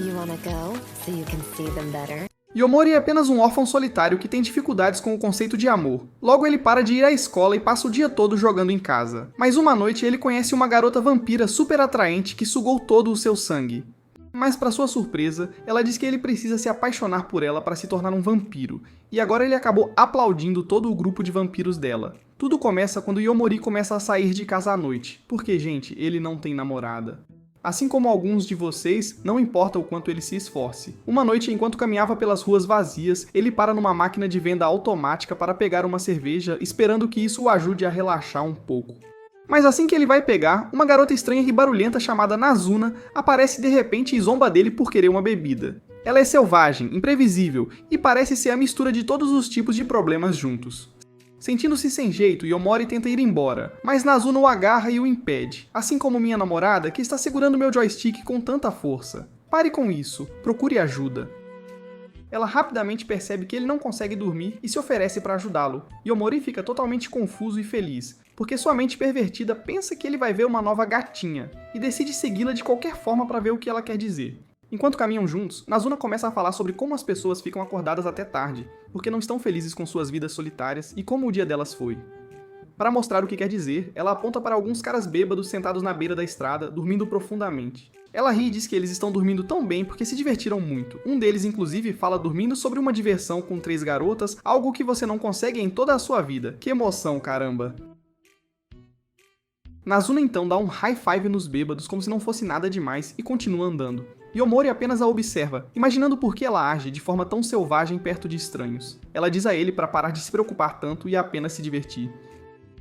You wanna go so you can see them better? Yomori é apenas um órfão solitário que tem dificuldades com o conceito de amor. Logo ele para de ir à escola e passa o dia todo jogando em casa. Mas uma noite ele conhece uma garota vampira super atraente que sugou todo o seu sangue. Mas para sua surpresa, ela diz que ele precisa se apaixonar por ela para se tornar um vampiro. E agora ele acabou aplaudindo todo o grupo de vampiros dela. Tudo começa quando Yomori começa a sair de casa à noite. Porque, gente, ele não tem namorada. Assim como alguns de vocês, não importa o quanto ele se esforce. Uma noite, enquanto caminhava pelas ruas vazias, ele para numa máquina de venda automática para pegar uma cerveja, esperando que isso o ajude a relaxar um pouco. Mas assim que ele vai pegar, uma garota estranha e barulhenta chamada Nazuna aparece de repente e zomba dele por querer uma bebida. Ela é selvagem, imprevisível e parece ser a mistura de todos os tipos de problemas juntos. Sentindo-se sem jeito, Yomori tenta ir embora, mas Nazuna o agarra e o impede, assim como minha namorada que está segurando meu joystick com tanta força. Pare com isso, procure ajuda. Ela rapidamente percebe que ele não consegue dormir e se oferece para ajudá-lo. Yomori fica totalmente confuso e feliz, porque sua mente pervertida pensa que ele vai ver uma nova gatinha, e decide segui-la de qualquer forma para ver o que ela quer dizer. Enquanto caminham juntos, Nazuna começa a falar sobre como as pessoas ficam acordadas até tarde, porque não estão felizes com suas vidas solitárias e como o dia delas foi. Para mostrar o que quer dizer, ela aponta para alguns caras bêbados sentados na beira da estrada, dormindo profundamente. Ela ri e diz que eles estão dormindo tão bem porque se divertiram muito. Um deles, inclusive, fala dormindo sobre uma diversão com 3 garotas, algo que você não consegue em toda a sua vida. Que emoção, caramba! Nazuna então dá um high five nos bêbados como se não fosse nada demais e continua andando. Yomori apenas a observa, imaginando por que ela age de forma tão selvagem perto de estranhos. Ela diz a ele para parar de se preocupar tanto e apenas se divertir.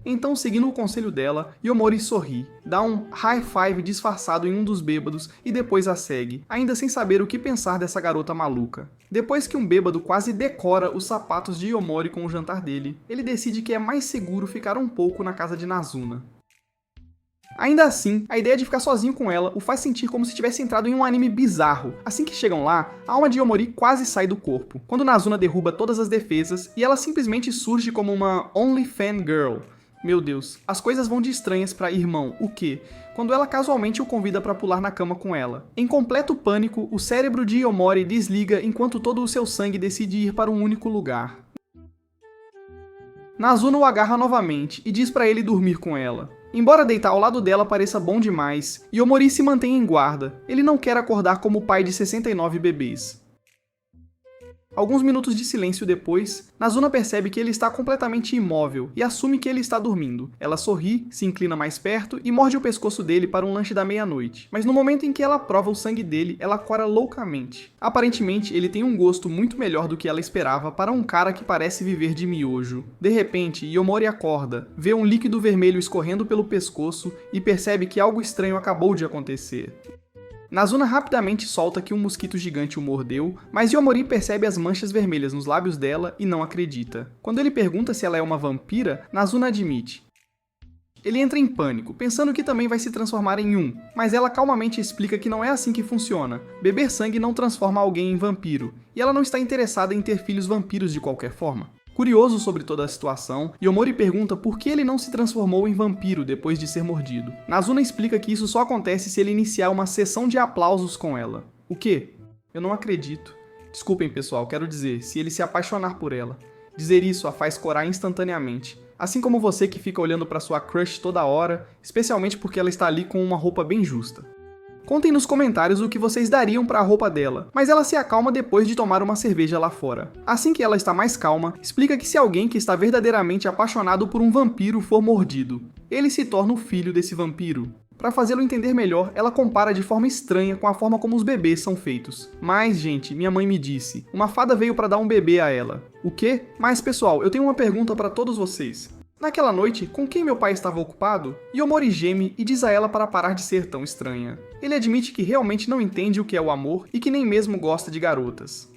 Então, seguindo o conselho dela, Yomori sorri, dá um high five disfarçado em um dos bêbados e depois a segue, ainda sem saber o que pensar dessa garota maluca. Depois que um bêbado quase decora os sapatos de Yomori com o jantar dele, ele decide que é mais seguro ficar um pouco na casa de Nazuna. Ainda assim, a ideia de ficar sozinho com ela o faz sentir como se tivesse entrado em um anime bizarro. Assim que chegam lá, a alma de Yomori quase sai do corpo, quando Nazuna derruba todas as defesas e ela simplesmente surge como uma Only Fan Girl. Meu Deus, as coisas vão de estranhas pra irmão, o quê? Quando ela casualmente o convida pra pular na cama com ela. Em completo pânico, o cérebro de Yomori desliga enquanto todo o seu sangue decide ir para um único lugar. Nazuna o agarra novamente e diz pra ele dormir com ela. Embora deitar ao lado dela pareça bom demais, Yomori se mantém em guarda. Ele não quer acordar como o pai de 69 bebês. Alguns minutos de silêncio depois, Nazuna percebe que ele está completamente imóvel e assume que ele está dormindo. Ela sorri, se inclina mais perto e morde o pescoço dele para um lanche da meia-noite. Mas no momento em que ela prova o sangue dele, ela cora loucamente. Aparentemente, ele tem um gosto muito melhor do que ela esperava para um cara que parece viver de miojo. De repente, Yomori acorda, vê um líquido vermelho escorrendo pelo pescoço e percebe que algo estranho acabou de acontecer. Nazuna rapidamente solta que um mosquito gigante o mordeu, mas Yomori percebe as manchas vermelhas nos lábios dela e não acredita. Quando ele pergunta se ela é uma vampira, Nazuna admite. Ele entra em pânico, pensando que também vai se transformar em um, mas ela calmamente explica que não é assim que funciona. Beber sangue não transforma alguém em vampiro, e ela não está interessada em ter filhos vampiros de qualquer forma. Curioso sobre toda a situação, Yomori pergunta por que ele não se transformou em vampiro depois de ser mordido. Nazuna explica que isso só acontece se ele iniciar uma sessão de aplausos com ela. O quê? Eu não acredito. Desculpem, pessoal, quero dizer, se ele se apaixonar por ela. Dizer isso a faz corar instantaneamente. Assim como você que fica olhando para sua crush toda hora, especialmente porque ela está ali com uma roupa bem justa. Contem nos comentários o que vocês dariam para a roupa dela, mas ela se acalma depois de tomar uma cerveja lá fora. Assim que ela está mais calma, explica que se alguém que está verdadeiramente apaixonado por um vampiro for mordido, ele se torna o filho desse vampiro. Para fazê-lo entender melhor, ela compara de forma estranha com a forma como os bebês são feitos. Mas, gente, minha mãe me disse, uma fada veio para dar um bebê a ela. O quê? Mas, pessoal, eu tenho uma pergunta para todos vocês. Naquela noite, com quem meu pai estava ocupado, Yomori geme e diz a ela para parar de ser tão estranha. Ele admite que realmente não entende o que é o amor e que nem mesmo gosta de garotas.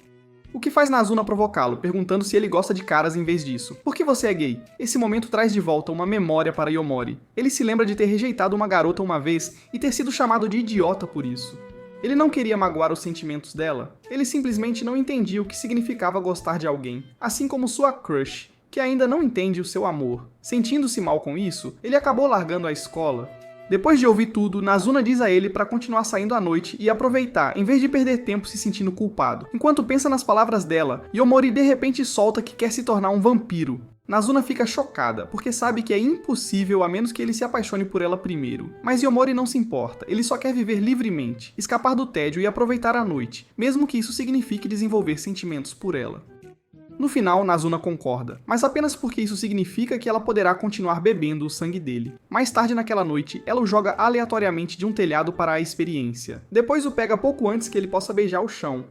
O que faz Nazuna provocá-lo, perguntando se ele gosta de caras em vez disso. Por que você é gay? Esse momento traz de volta uma memória para Yomori. Ele se lembra de ter rejeitado uma garota uma vez e ter sido chamado de idiota por isso. Ele não queria magoar os sentimentos dela, ele simplesmente não entendia o que significava gostar de alguém, assim como sua crush, que ainda não entende o seu amor. Sentindo-se mal com isso, ele acabou largando a escola. Depois de ouvir tudo, Nazuna diz a ele para continuar saindo à noite e aproveitar, em vez de perder tempo se sentindo culpado. Enquanto pensa nas palavras dela, Yomori de repente solta que quer se tornar um vampiro. Nazuna fica chocada, porque sabe que é impossível a menos que ele se apaixone por ela primeiro. Mas Yomori não se importa, ele só quer viver livremente, escapar do tédio e aproveitar a noite, mesmo que isso signifique desenvolver sentimentos por ela. No final, Nazuna concorda, mas apenas porque isso significa que ela poderá continuar bebendo o sangue dele. Mais tarde naquela noite, ela o joga aleatoriamente de um telhado para a experiência. Depois o pega pouco antes que ele possa beijar o chão.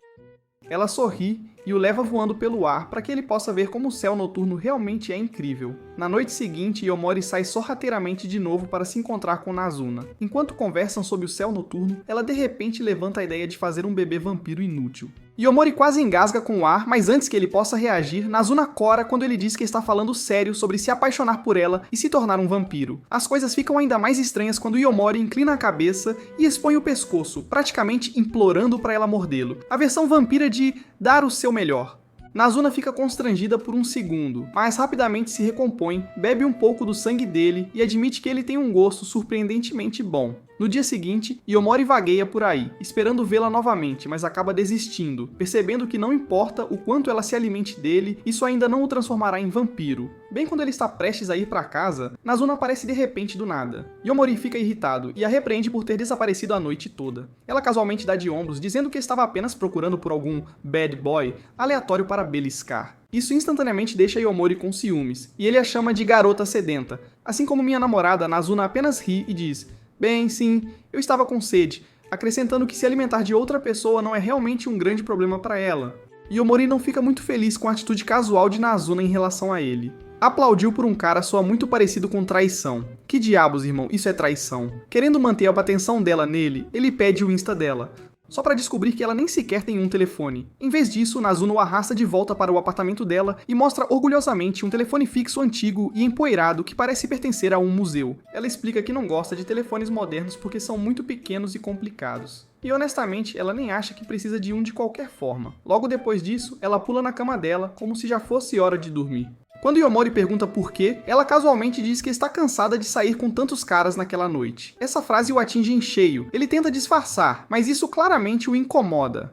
Ela sorri e o leva voando pelo ar para que ele possa ver como o céu noturno realmente é incrível. Na noite seguinte, Yomori sai sorrateiramente de novo para se encontrar com Nazuna. Enquanto conversam sobre o céu noturno, ela de repente levanta a ideia de fazer um bebê vampiro inútil. Yomori quase engasga com o ar, mas antes que ele possa reagir, Nazuna cora quando ele diz que está falando sério sobre se apaixonar por ela e se tornar um vampiro. As coisas ficam ainda mais estranhas quando Yomori inclina a cabeça e expõe o pescoço, praticamente implorando para ela mordê-lo. A versão vampira de dar o seu melhor. Nazuna fica constrangida por um segundo, mas rapidamente se recompõe, bebe um pouco do sangue dele e admite que ele tem um gosto surpreendentemente bom. No dia seguinte, Yomori vagueia por aí, esperando vê-la novamente, mas acaba desistindo, percebendo que não importa o quanto ela se alimente dele, isso ainda não o transformará em vampiro. Bem quando ele está prestes a ir para casa, Nazuna aparece de repente do nada. Yomori fica irritado e a repreende por ter desaparecido a noite toda. Ela casualmente dá de ombros, dizendo que estava apenas procurando por algum bad boy aleatório para beliscar. Isso instantaneamente deixa Yomori com ciúmes, e ele a chama de garota sedenta. Assim como minha namorada, Nazuna apenas ri e diz: "Bem, sim, eu estava com sede", acrescentando que se alimentar de outra pessoa não é realmente um grande problema para ela. Yomori não fica muito feliz com a atitude casual de Nazuna em relação a ele. Aplaudiu por um cara soa muito parecido com traição. Que diabos, irmão, isso é traição. Querendo manter a atenção dela nele, ele pede o Insta dela, só para descobrir que ela nem sequer tem um telefone. Em vez disso, Nazuna o arrasta de volta para o apartamento dela e mostra orgulhosamente um telefone fixo antigo e empoeirado que parece pertencer a um museu. Ela explica que não gosta de telefones modernos porque são muito pequenos e complicados. E honestamente, ela nem acha que precisa de um de qualquer forma. Logo depois disso, ela pula na cama dela como se já fosse hora de dormir. Quando Yomori pergunta por quê, ela casualmente diz que está cansada de sair com tantos caras naquela noite. Essa frase o atinge em cheio. Ele tenta disfarçar, mas isso claramente o incomoda.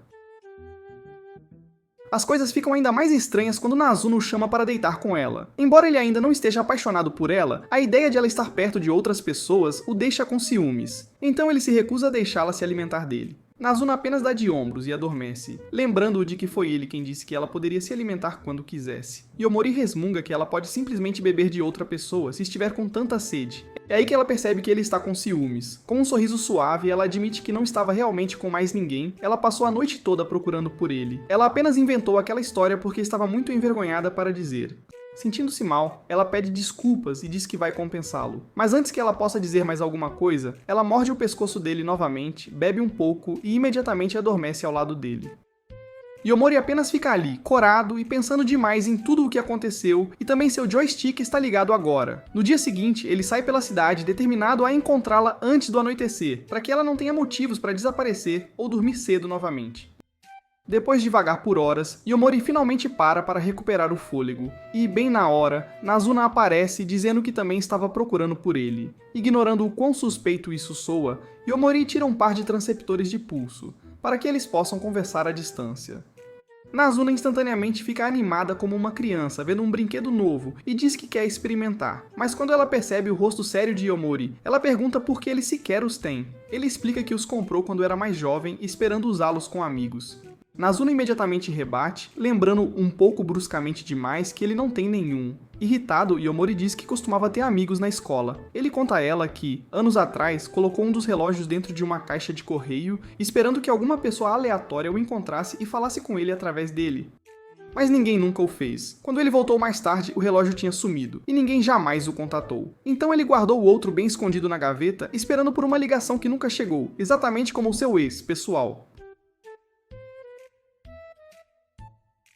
As coisas ficam ainda mais estranhas quando Nazuna o chama para deitar com ela. Embora ele ainda não esteja apaixonado por ela, a ideia de ela estar perto de outras pessoas o deixa com ciúmes. Então ele se recusa a deixá-la se alimentar dele. Nazuna apenas dá de ombros e adormece, lembrando-o de que foi ele quem disse que ela poderia se alimentar quando quisesse. Yomori resmunga que ela pode simplesmente beber de outra pessoa se estiver com tanta sede. É aí que ela percebe que ele está com ciúmes. Com um sorriso suave, ela admite que não estava realmente com mais ninguém, ela passou a noite toda procurando por ele. Ela apenas inventou aquela história porque estava muito envergonhada para dizer. Sentindo-se mal, ela pede desculpas e diz que vai compensá-lo. Mas antes que ela possa dizer mais alguma coisa, ela morde o pescoço dele novamente, bebe um pouco e imediatamente adormece ao lado dele. Yomori apenas fica ali, corado e pensando demais em tudo o que aconteceu, e também seu joystick está ligado agora. No dia seguinte, ele sai pela cidade determinado a encontrá-la antes do anoitecer, para que ela não tenha motivos para desaparecer ou dormir cedo novamente. Depois de vagar por horas, Yomori finalmente para recuperar o fôlego. E, bem na hora, Nazuna aparece dizendo que também estava procurando por ele. Ignorando o quão suspeito isso soa, Yomori tira um par de transceptores de pulso, para que eles possam conversar à distância. Nazuna instantaneamente fica animada como uma criança vendo um brinquedo novo e diz que quer experimentar. Mas quando ela percebe o rosto sério de Yomori, ela pergunta por que ele sequer os tem. Ele explica que os comprou quando era mais jovem, esperando usá-los com amigos. Nazuna imediatamente rebate, lembrando um pouco bruscamente demais que ele não tem nenhum. Irritado, Yomori diz que costumava ter amigos na escola. Ele conta a ela que, anos atrás, colocou um dos relógios dentro de uma caixa de correio, esperando que alguma pessoa aleatória o encontrasse e falasse com ele através dele. Mas ninguém nunca o fez. Quando ele voltou mais tarde, o relógio tinha sumido, e ninguém jamais o contatou. Então ele guardou o outro bem escondido na gaveta, esperando por uma ligação que nunca chegou, exatamente como o seu ex, pessoal.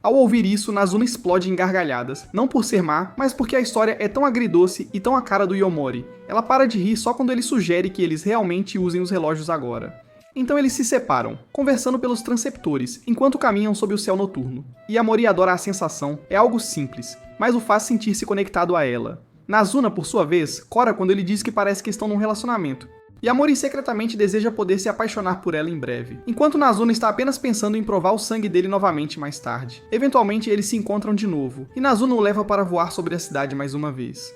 Ao ouvir isso, Nazuna explode em gargalhadas, não por ser má, mas porque a história é tão agridoce e tão a cara do Yomori. Ela para de rir só quando ele sugere que eles realmente usem os relógios agora. Então eles se separam, conversando pelos transceptores, enquanto caminham sob o céu noturno. Yomori adora a sensação, é algo simples, mas o faz sentir-se conectado a ela. Nazuna, por sua vez, cora quando ele diz que parece que estão num relacionamento. Yamori secretamente deseja poder se apaixonar por ela em breve, enquanto Nazuna está apenas pensando em provar o sangue dele novamente mais tarde. Eventualmente eles se encontram de novo, e Nazuna o leva para voar sobre a cidade mais uma vez.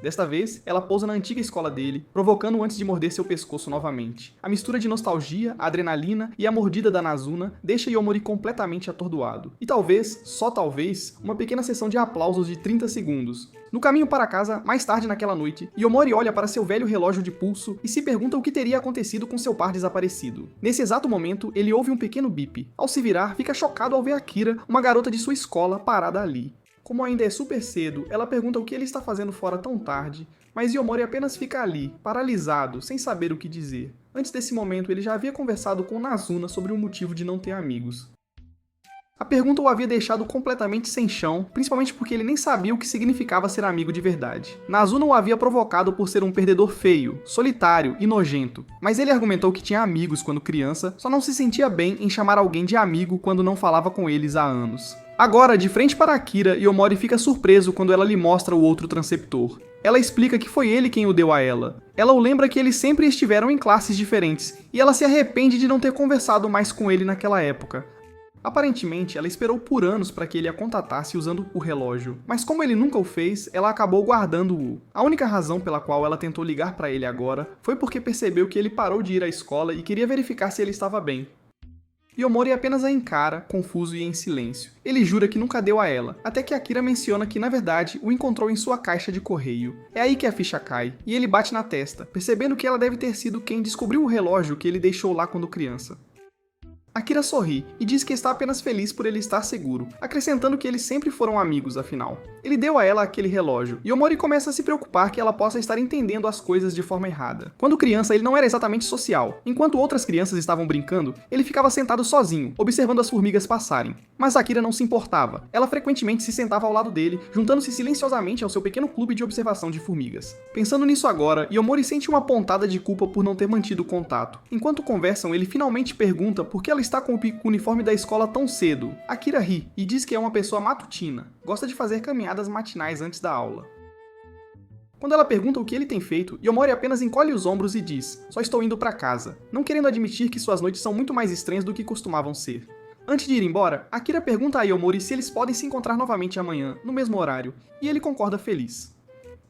Desta vez, ela pousa na antiga escola dele, provocando-o antes de morder seu pescoço novamente. A mistura de nostalgia, a adrenalina e a mordida da Nazuna deixa Yomori completamente atordoado. E talvez, só talvez, uma pequena sessão de aplausos de 30 segundos. No caminho para casa, mais tarde naquela noite, Yomori olha para seu velho relógio de pulso e se pergunta o que teria acontecido com seu par desaparecido. Nesse exato momento, ele ouve um pequeno bip. Ao se virar, fica chocado ao ver Akira, uma garota de sua escola, parada ali. Como ainda é super cedo, ela pergunta o que ele está fazendo fora tão tarde, mas Yomori apenas fica ali, paralisado, sem saber o que dizer. Antes desse momento, ele já havia conversado com Nazuna sobre o motivo de não ter amigos. A pergunta o havia deixado completamente sem chão, principalmente porque ele nem sabia o que significava ser amigo de verdade. Nazuna o havia provocado por ser um perdedor feio, solitário e nojento, mas ele argumentou que tinha amigos quando criança, só não se sentia bem em chamar alguém de amigo quando não falava com eles há anos. Agora, de frente para Akira, Yomori fica surpreso quando ela lhe mostra o outro transceptor. Ela explica que foi ele quem o deu a ela. Ela o lembra que eles sempre estiveram em classes diferentes, e ela se arrepende de não ter conversado mais com ele naquela época. Aparentemente, ela esperou por anos para que ele a contatasse usando o relógio, mas como ele nunca o fez, ela acabou guardando-o. A única razão pela qual ela tentou ligar para ele agora foi porque percebeu que ele parou de ir à escola e queria verificar se ele estava bem. Yomori apenas a encara, confuso e em silêncio. Ele jura que nunca deu a ela, até que Akira menciona que, na verdade, o encontrou em sua caixa de correio. É aí que a ficha cai, e ele bate na testa, percebendo que ela deve ter sido quem descobriu o relógio que ele deixou lá quando criança. Akira sorri e diz que está apenas feliz por ele estar seguro, acrescentando que eles sempre foram amigos, afinal. Ele deu a ela aquele relógio, e Yomori começa a se preocupar que ela possa estar entendendo as coisas de forma errada. Quando criança, ele não era exatamente social. Enquanto outras crianças estavam brincando, ele ficava sentado sozinho, observando as formigas passarem. Mas Akira não se importava. Ela frequentemente se sentava ao lado dele, juntando-se silenciosamente ao seu pequeno clube de observação de formigas. Pensando nisso agora, Yomori sente uma pontada de culpa por não ter mantido o contato. Enquanto conversam, ele finalmente pergunta por que ela está com o uniforme da escola tão cedo. Akira ri e diz que é uma pessoa matutina, gosta de fazer caminhadas matinais antes da aula. Quando ela pergunta o que ele tem feito, Yomori apenas encolhe os ombros e diz: só estou indo para casa, não querendo admitir que suas noites são muito mais estranhas do que costumavam ser. Antes de ir embora, Akira pergunta a Yomori se eles podem se encontrar novamente amanhã, no mesmo horário, e ele concorda feliz.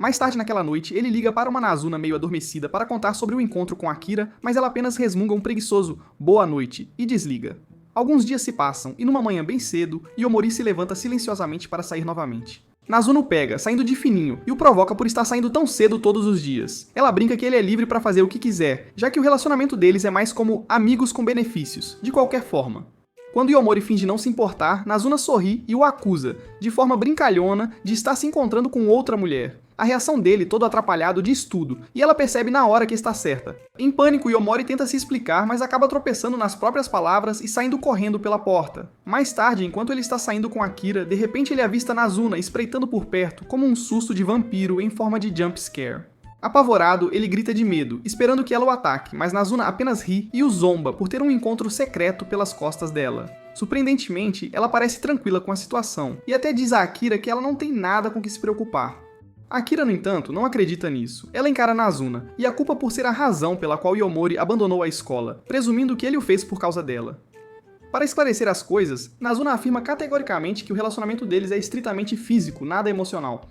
Mais tarde naquela noite, ele liga para uma Nazuna meio adormecida para contar sobre o encontro com Akira, mas ela apenas resmunga um preguiçoso "boa noite" e desliga. Alguns dias se passam, e numa manhã bem cedo, Yomori se levanta silenciosamente para sair novamente. Nazuna o pega, saindo de fininho, e o provoca por estar saindo tão cedo todos os dias. Ela brinca que ele é livre para fazer o que quiser, já que o relacionamento deles é mais como amigos com benefícios, de qualquer forma. Quando Yomori finge não se importar, Nazuna sorri e o acusa, de forma brincalhona, de estar se encontrando com outra mulher. A reação dele, todo atrapalhado, diz tudo, e ela percebe na hora que está certa. Em pânico, Yomori tenta se explicar, mas acaba tropeçando nas próprias palavras e saindo correndo pela porta. Mais tarde, enquanto ele está saindo com Akira, de repente ele avista Nazuna espreitando por perto, como um susto de vampiro em forma de jump scare. Apavorado, ele grita de medo, esperando que ela o ataque, mas Nazuna apenas ri e o zomba por ter um encontro secreto pelas costas dela. Surpreendentemente, ela parece tranquila com a situação, e até diz a Akira que ela não tem nada com que se preocupar. Akira, no entanto, não acredita nisso. Ela encara Nazuna, e a culpa por ser a razão pela qual Yomori abandonou a escola, presumindo que ele o fez por causa dela. Para esclarecer as coisas, Nazuna afirma categoricamente que o relacionamento deles é estritamente físico, nada emocional.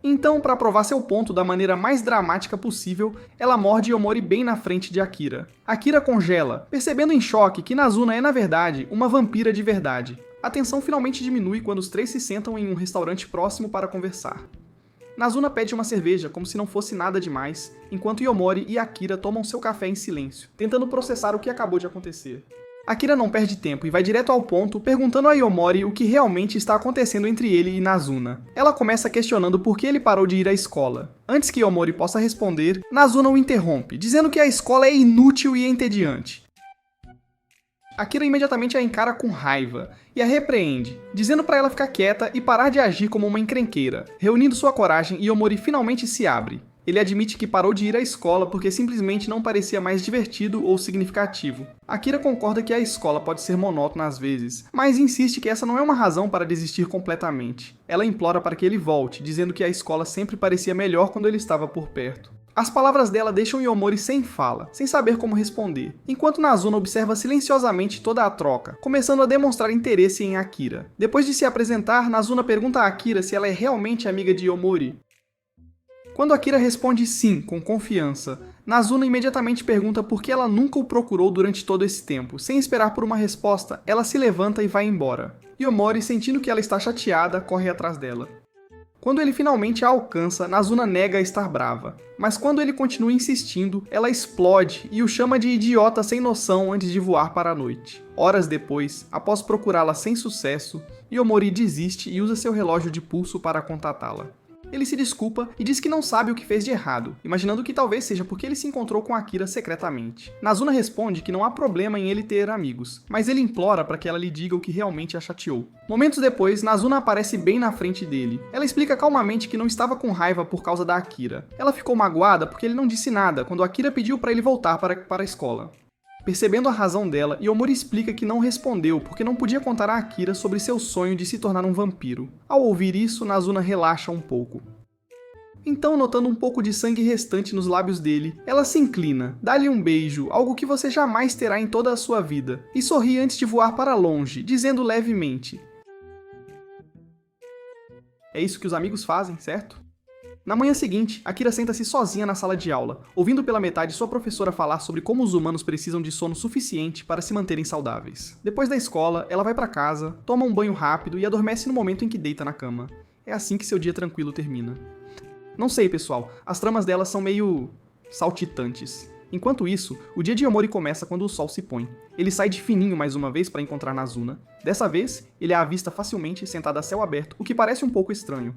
Então, para provar seu ponto da maneira mais dramática possível, ela morde Yomori bem na frente de Akira. Akira congela, percebendo em choque que Nazuna é, na verdade, uma vampira de verdade. A tensão finalmente diminui quando os três se sentam em um restaurante próximo para conversar. Nazuna pede uma cerveja como se não fosse nada demais, enquanto Yomori e Akira tomam seu café em silêncio, tentando processar o que acabou de acontecer. Akira não perde tempo e vai direto ao ponto, perguntando a Yomori o que realmente está acontecendo entre ele e Nazuna. Ela começa questionando por que ele parou de ir à escola. Antes que Yomori possa responder, Nazuna o interrompe, dizendo que a escola é inútil e entediante. Akira imediatamente a encara com raiva e a repreende, dizendo para ela ficar quieta e parar de agir como uma encrenqueira. Reunindo sua coragem, Yomori finalmente se abre. Ele admite que parou de ir à escola porque simplesmente não parecia mais divertido ou significativo. Akira concorda que a escola pode ser monótona às vezes, mas insiste que essa não é uma razão para desistir completamente. Ela implora para que ele volte, dizendo que a escola sempre parecia melhor quando ele estava por perto. As palavras dela deixam Yomori sem fala, sem saber como responder, enquanto Nazuna observa silenciosamente toda a troca, começando a demonstrar interesse em Akira. Depois de se apresentar, Nazuna pergunta a Akira se ela é realmente amiga de Yomori. Quando Akira responde sim, com confiança, Nazuna imediatamente pergunta por que ela nunca o procurou durante todo esse tempo. Sem esperar por uma resposta, ela se levanta e vai embora. Yomori, sentindo que ela está chateada, corre atrás dela. Quando ele finalmente a alcança, Nazuna nega estar brava. Mas quando ele continua insistindo, ela explode e o chama de idiota sem noção antes de voar para a noite. Horas depois, após procurá-la sem sucesso, Yomori desiste e usa seu relógio de pulso para contatá-la. Ele se desculpa e diz que não sabe o que fez de errado, imaginando que talvez seja porque ele se encontrou com Akira secretamente. Nazuna responde que não há problema em ele ter amigos, mas ele implora para que ela lhe diga o que realmente a chateou. Momentos depois, Nazuna aparece bem na frente dele. Ela explica calmamente que não estava com raiva por causa da Akira. Ela ficou magoada porque ele não disse nada quando Akira pediu para ele voltar para a escola. Percebendo a razão dela, Yomori explica que não respondeu porque não podia contar a Akira sobre seu sonho de se tornar um vampiro. Ao ouvir isso, Nazuna relaxa um pouco. Então, notando um pouco de sangue restante nos lábios dele, ela se inclina, dá-lhe um beijo, algo que você jamais terá em toda a sua vida, e sorri antes de voar para longe, dizendo levemente: "É isso que os amigos fazem, certo?" Na manhã seguinte, Akira senta-se sozinha na sala de aula, ouvindo pela metade sua professora falar sobre como os humanos precisam de sono suficiente para se manterem saudáveis. Depois da escola, ela vai para casa, toma um banho rápido e adormece no momento em que deita na cama. É assim que seu dia tranquilo termina. Não sei, pessoal, as tramas delas são meio saltitantes. Enquanto isso, o dia de Yomori começa quando o sol se põe. Ele sai de fininho mais uma vez para encontrar Nazuna. Dessa vez, ele a avista facilmente sentada a céu aberto, o que parece um pouco estranho.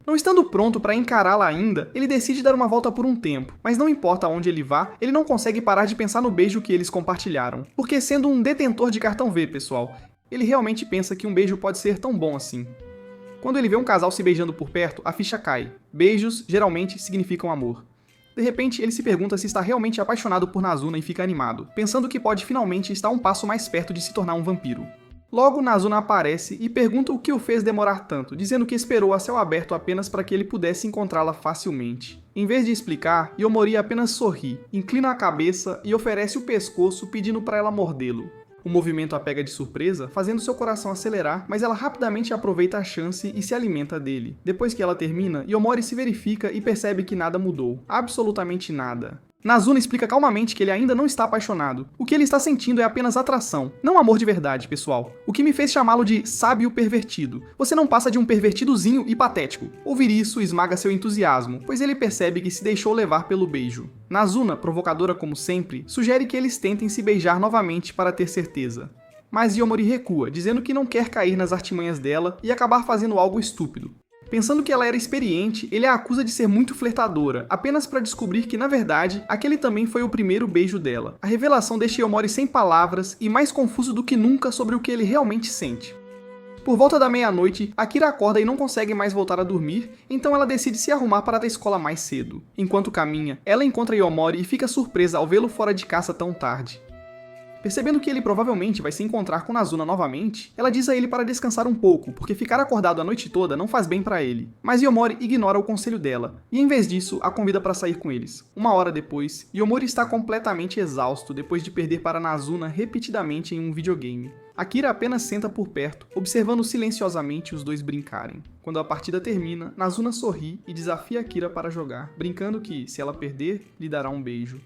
Não estando pronto para encará-la ainda, ele decide dar uma volta por um tempo, mas não importa aonde ele vá, ele não consegue parar de pensar no beijo que eles compartilharam. Porque sendo um detentor de cartão V, pessoal, ele realmente pensa que um beijo pode ser tão bom assim. Quando ele vê um casal se beijando por perto, a ficha cai. Beijos, geralmente, significam amor. De repente, ele se pergunta se está realmente apaixonado por Nazuna e fica animado, pensando que pode finalmente estar um passo mais perto de se tornar um vampiro. Logo, Nazuna aparece e pergunta o que o fez demorar tanto, dizendo que esperou a céu aberto apenas para que ele pudesse encontrá-la facilmente. Em vez de explicar, Yomori apenas sorri, inclina a cabeça e oferece o pescoço pedindo para ela mordê-lo. O movimento a pega de surpresa, fazendo seu coração acelerar, mas ela rapidamente aproveita a chance e se alimenta dele. Depois que ela termina, Yomori se verifica e percebe que nada mudou. Absolutamente nada. Nazuna explica calmamente que ele ainda não está apaixonado. O que ele está sentindo é apenas atração, não amor de verdade, pessoal. O que me fez chamá-lo de sábio pervertido. Você não passa de um pervertidozinho e patético. Ouvir isso esmaga seu entusiasmo, pois ele percebe que se deixou levar pelo beijo. Nazuna, provocadora como sempre, sugere que eles tentem se beijar novamente para ter certeza. Mas Yomori recua, dizendo que não quer cair nas artimanhas dela e acabar fazendo algo estúpido. Pensando que ela era experiente, ele a acusa de ser muito flertadora, apenas para descobrir que, na verdade, aquele também foi o primeiro beijo dela. A revelação deixa Yomori sem palavras e mais confuso do que nunca sobre o que ele realmente sente. Por volta da meia-noite, Akira acorda e não consegue mais voltar a dormir, então ela decide se arrumar para a escola mais cedo. Enquanto caminha, ela encontra Yomori e fica surpresa ao vê-lo fora de casa tão tarde. Percebendo que ele provavelmente vai se encontrar com Nazuna novamente, ela diz a ele para descansar um pouco, porque ficar acordado a noite toda não faz bem para ele. Mas Yomori ignora o conselho dela, e em vez disso, a convida para sair com eles. Uma hora depois, Yomori está completamente exausto depois de perder para Nazuna repetidamente em um videogame. Akira apenas senta por perto, observando silenciosamente os dois brincarem. Quando a partida termina, Nazuna sorri e desafia Akira para jogar, brincando que, se ela perder, lhe dará um beijo.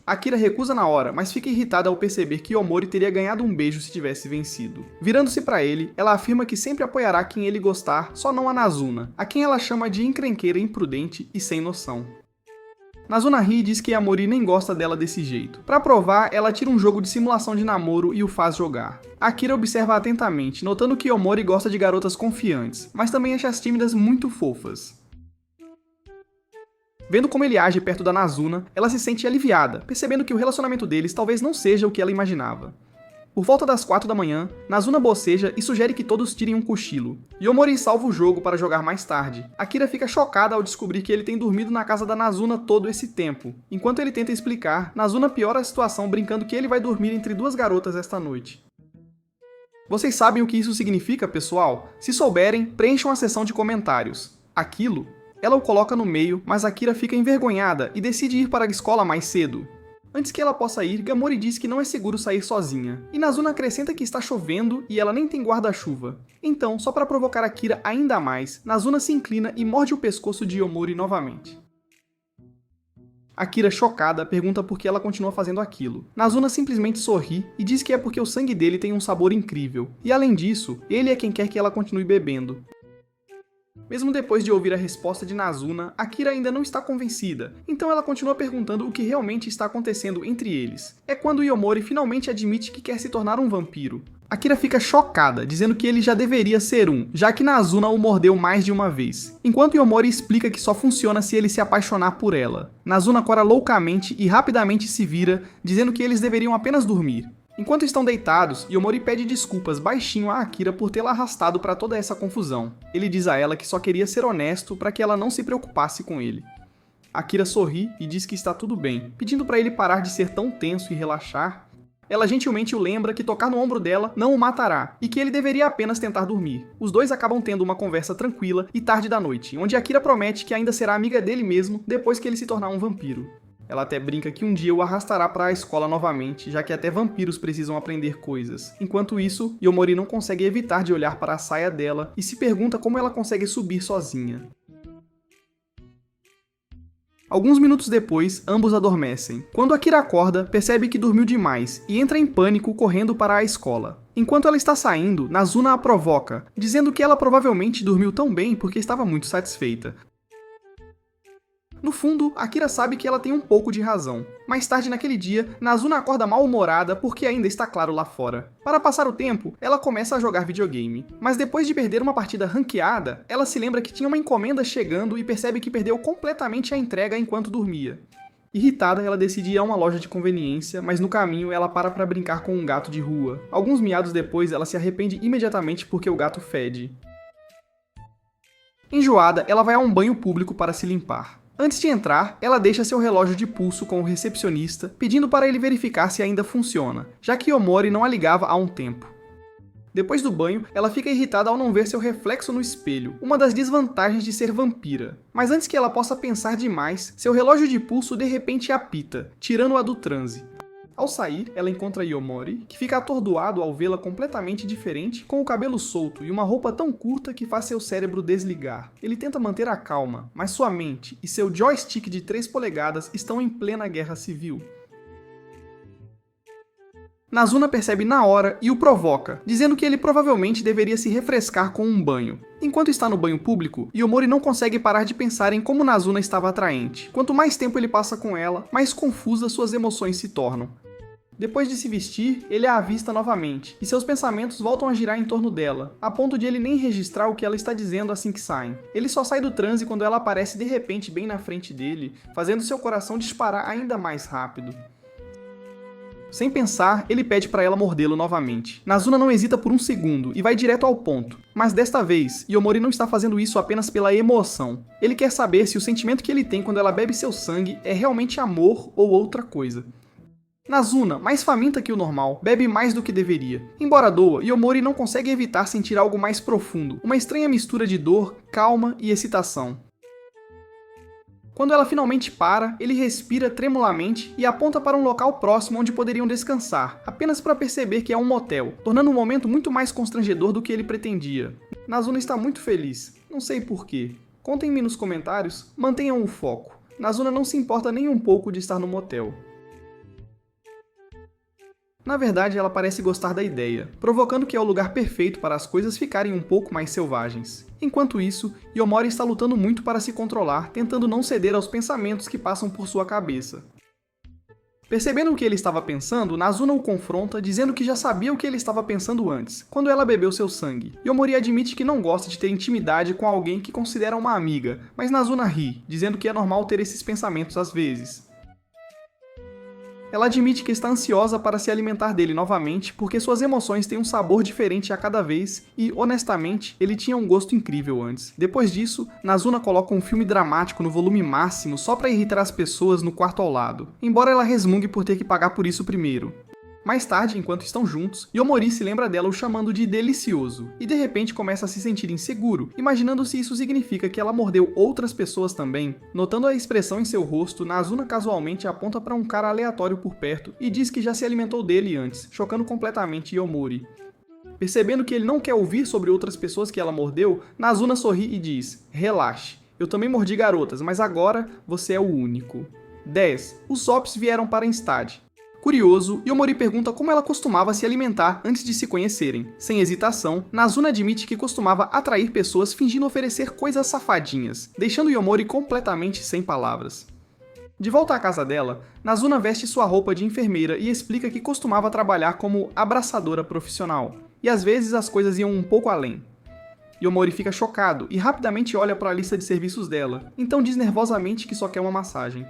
Akira recusa na hora, mas fica irritada ao perceber que Yomori teria ganhado um beijo se tivesse vencido. Virando-se para ele, ela afirma que sempre apoiará quem ele gostar, só não a Nazuna, a quem ela chama de encrenqueira imprudente e sem noção. Nazuna ri e diz que Yomori nem gosta dela desse jeito. Para provar, ela tira um jogo de simulação de namoro e o faz jogar. Akira observa atentamente, notando que Yomori gosta de garotas confiantes, mas também acha as tímidas muito fofas. Vendo como ele age perto da Nazuna, ela se sente aliviada, percebendo que o relacionamento deles talvez não seja o que ela imaginava. Por volta das 4 da manhã, Nazuna boceja e sugere que todos tirem um cochilo. Yomori salva o jogo para jogar mais tarde. Akira fica chocada ao descobrir que ele tem dormido na casa da Nazuna todo esse tempo. Enquanto ele tenta explicar, Nazuna piora a situação brincando que ele vai dormir entre duas garotas esta noite. Vocês sabem o que isso significa, pessoal? Se souberem, preencham a seção de comentários. Aquilo Ela o coloca no meio, mas Akira fica envergonhada e decide ir para a escola mais cedo. Antes que ela possa ir, Gamori diz que não é seguro sair sozinha, e Nazuna acrescenta que está chovendo e ela nem tem guarda-chuva. Então, só para provocar Akira ainda mais, Nazuna se inclina e morde o pescoço de Yomori novamente. Akira, chocada, pergunta por que ela continua fazendo aquilo. Nazuna simplesmente sorri e diz que é porque o sangue dele tem um sabor incrível, e além disso, ele é quem quer que ela continue bebendo. Mesmo depois de ouvir a resposta de Nazuna, Akira ainda não está convencida, então ela continua perguntando o que realmente está acontecendo entre eles. É quando Yomori finalmente admite que quer se tornar um vampiro. Akira fica chocada, dizendo que ele já deveria ser um, já que Nazuna o mordeu mais de uma vez, enquanto Yomori explica que só funciona se ele se apaixonar por ela. Nazuna cora loucamente e rapidamente se vira, dizendo que eles deveriam apenas dormir. Enquanto estão deitados, Yomori pede desculpas baixinho a Akira por tê-la arrastado para toda essa confusão. Ele diz a ela que só queria ser honesto para que ela não se preocupasse com ele. Akira sorri e diz que está tudo bem, pedindo para ele parar de ser tão tenso e relaxar. Ela gentilmente o lembra que tocar no ombro dela não o matará, e que ele deveria apenas tentar dormir. Os dois acabam tendo uma conversa tranquila e tarde da noite, onde Akira promete que ainda será amiga dele mesmo depois que ele se tornar um vampiro. Ela até brinca que um dia o arrastará para a escola novamente, já que até vampiros precisam aprender coisas. Enquanto isso, Yomori não consegue evitar de olhar para a saia dela e se pergunta como ela consegue subir sozinha. Alguns minutos depois, ambos adormecem. Quando Akira acorda, percebe que dormiu demais e entra em pânico correndo para a escola. Enquanto ela está saindo, Nazuna a provoca, dizendo que ela provavelmente dormiu tão bem porque estava muito satisfeita. No fundo, Akira sabe que ela tem um pouco de razão. Mais tarde naquele dia, Nazuna acorda mal-humorada porque ainda está claro lá fora. Para passar o tempo, ela começa a jogar videogame. Mas depois de perder uma partida ranqueada, ela se lembra que tinha uma encomenda chegando e percebe que perdeu completamente a entrega enquanto dormia. Irritada, ela decide ir a uma loja de conveniência, mas no caminho ela para brincar com um gato de rua. Alguns miados depois, ela se arrepende imediatamente porque o gato fede. Enjoada, ela vai a um banho público para se limpar. Antes de entrar, ela deixa seu relógio de pulso com o recepcionista, pedindo para ele verificar se ainda funciona, já que Yomori não a ligava há um tempo. Depois do banho, ela fica irritada ao não ver seu reflexo no espelho, uma das desvantagens de ser vampira. Mas antes que ela possa pensar demais, seu relógio de pulso de repente apita, tirando-a do transe. Ao sair, ela encontra Yomori, que fica atordoado ao vê-la completamente diferente, com o cabelo solto e uma roupa tão curta que faz seu cérebro desligar. Ele tenta manter a calma, mas sua mente e seu joystick de 3 polegadas estão em plena guerra civil. Nazuna percebe na hora e o provoca, dizendo que ele provavelmente deveria se refrescar com um banho. Enquanto está no banho público, Yomori não consegue parar de pensar em como Nazuna estava atraente. Quanto mais tempo ele passa com ela, mais confusas suas emoções se tornam. Depois de se vestir, ele a avista novamente, e seus pensamentos voltam a girar em torno dela, a ponto de ele nem registrar o que ela está dizendo assim que saem. Ele só sai do transe quando ela aparece de repente bem na frente dele, fazendo seu coração disparar ainda mais rápido. Sem pensar, ele pede para ela mordê-lo novamente. Nazuna não hesita por um segundo e vai direto ao ponto. Mas desta vez, Yomori não está fazendo isso apenas pela emoção. Ele quer saber se o sentimento que ele tem quando ela bebe seu sangue é realmente amor ou outra coisa. Nazuna, mais faminta que o normal, bebe mais do que deveria. Embora doa, Yomori não consegue evitar sentir algo mais profundo, uma estranha mistura de dor, calma e excitação. Quando ela finalmente para, ele respira tremulamente e aponta para um local próximo onde poderiam descansar, apenas para perceber que é um motel, tornando o momento muito mais constrangedor do que ele pretendia. Nazuna está muito feliz, não sei porquê. Contem-me nos comentários, mantenham o foco. Nazuna não se importa nem um pouco de estar no motel. Na verdade, ela parece gostar da ideia, provocando que é o lugar perfeito para as coisas ficarem um pouco mais selvagens. Enquanto isso, Yomori está lutando muito para se controlar, tentando não ceder aos pensamentos que passam por sua cabeça. Percebendo o que ele estava pensando, Nazuna o confronta, dizendo que já sabia o que ele estava pensando antes, quando ela bebeu seu sangue. Yomori admite que não gosta de ter intimidade com alguém que considera uma amiga, mas Nazuna ri, dizendo que é normal ter esses pensamentos às vezes. Ela admite que está ansiosa para se alimentar dele novamente porque suas emoções têm um sabor diferente a cada vez e, honestamente, ele tinha um gosto incrível antes. Depois disso, Nazuna coloca um filme dramático no volume máximo só para irritar as pessoas no quarto ao lado, embora ela resmungue por ter que pagar por isso primeiro. Mais tarde, enquanto estão juntos, Yomori se lembra dela o chamando de delicioso, e de repente começa a se sentir inseguro, imaginando se isso significa que ela mordeu outras pessoas também. Notando a expressão em seu rosto, Nazuna casualmente aponta para um cara aleatório por perto e diz que já se alimentou dele antes, chocando completamente Yomori. Percebendo que ele não quer ouvir sobre outras pessoas que ela mordeu, Nazuna sorri e diz: relaxe, eu também mordi garotas, mas agora você é o único. 10. Os Sops vieram para Instad. Curioso, Yomori pergunta como ela costumava se alimentar antes de se conhecerem. Sem hesitação, Nazuna admite que costumava atrair pessoas fingindo oferecer coisas safadinhas, deixando Yomori completamente sem palavras. De volta à casa dela, Nazuna veste sua roupa de enfermeira e explica que costumava trabalhar como abraçadora profissional, e às vezes as coisas iam um pouco além. Yomori fica chocado e rapidamente olha para a lista de serviços dela, então diz nervosamente que só quer uma massagem.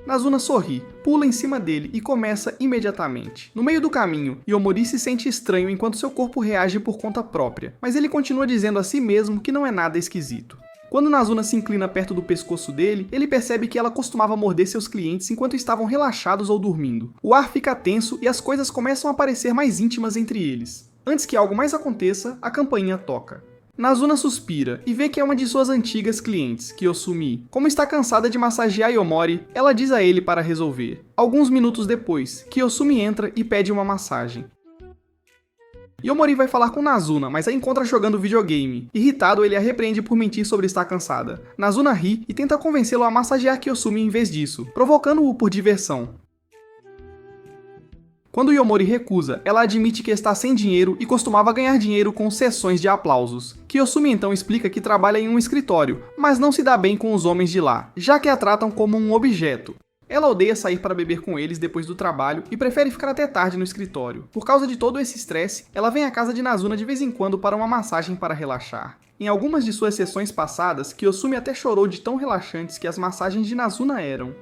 Nazuna sorri, pula em cima dele e começa imediatamente. No meio do caminho, Yomori se sente estranho enquanto seu corpo reage por conta própria, mas ele continua dizendo a si mesmo que não é nada esquisito. Quando Nazuna se inclina perto do pescoço dele, ele percebe que ela costumava morder seus clientes enquanto estavam relaxados ou dormindo. O ar fica tenso e as coisas começam a parecer mais íntimas entre eles. Antes que algo mais aconteça, a campainha toca. Nazuna suspira e vê que é uma de suas antigas clientes, Kiyosumi. Como está cansada de massagear Yomori, ela diz a ele para resolver. Alguns minutos depois, Kiyosumi entra e pede uma massagem. Yomori vai falar com Nazuna, mas a encontra jogando videogame. Irritado, ele a repreende por mentir sobre estar cansada. Nazuna ri e tenta convencê-lo a massagear Kiyosumi em vez disso, provocando-o por diversão. Quando Yomori recusa, ela admite que está sem dinheiro e costumava ganhar dinheiro com sessões de aplausos. Kiyosumi então explica que trabalha em um escritório, mas não se dá bem com os homens de lá, já que a tratam como um objeto. Ela odeia sair para beber com eles depois do trabalho e prefere ficar até tarde no escritório. Por causa de todo esse estresse, ela vem à casa de Nazuna de vez em quando para uma massagem para relaxar. Em algumas de suas sessões passadas, Kiyosumi até chorou de tão relaxantes que as massagens de Nazuna eram.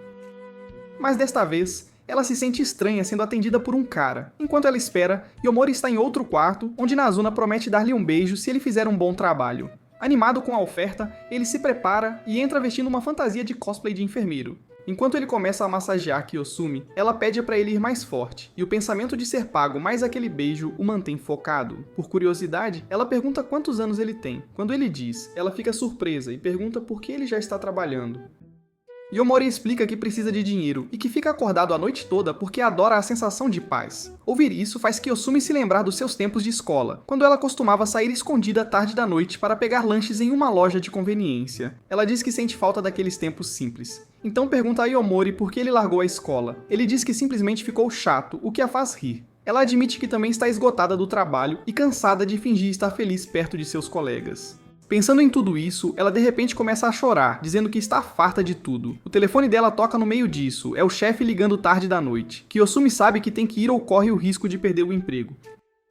Mas desta vez, ela se sente estranha sendo atendida por um cara. Enquanto ela espera, Yomori está em outro quarto, onde Nazuna promete dar-lhe um beijo se ele fizer um bom trabalho. Animado com a oferta, ele se prepara e entra vestindo uma fantasia de cosplay de enfermeiro. Enquanto ele começa a massagear Kiyosumi, ela pede para ele ir mais forte, e o pensamento de ser pago mais aquele beijo o mantém focado. Por curiosidade, ela pergunta quantos anos ele tem. Quando ele diz, ela fica surpresa e pergunta por que ele já está trabalhando. Yomori explica que precisa de dinheiro e que fica acordado a noite toda porque adora a sensação de paz. Ouvir isso faz Kiyosumi se lembrar dos seus tempos de escola, quando ela costumava sair escondida tarde da noite para pegar lanches em uma loja de conveniência. Ela diz que sente falta daqueles tempos simples. Então pergunta a Yomori por que ele largou a escola. Ele diz que simplesmente ficou chato, o que a faz rir. Ela admite que também está esgotada do trabalho e cansada de fingir estar feliz perto de seus colegas. Pensando em tudo isso, ela de repente começa a chorar, dizendo que está farta de tudo. O telefone dela toca no meio disso, é o chefe ligando tarde da noite. Kiyosumi sabe que tem que ir ou corre o risco de perder o emprego.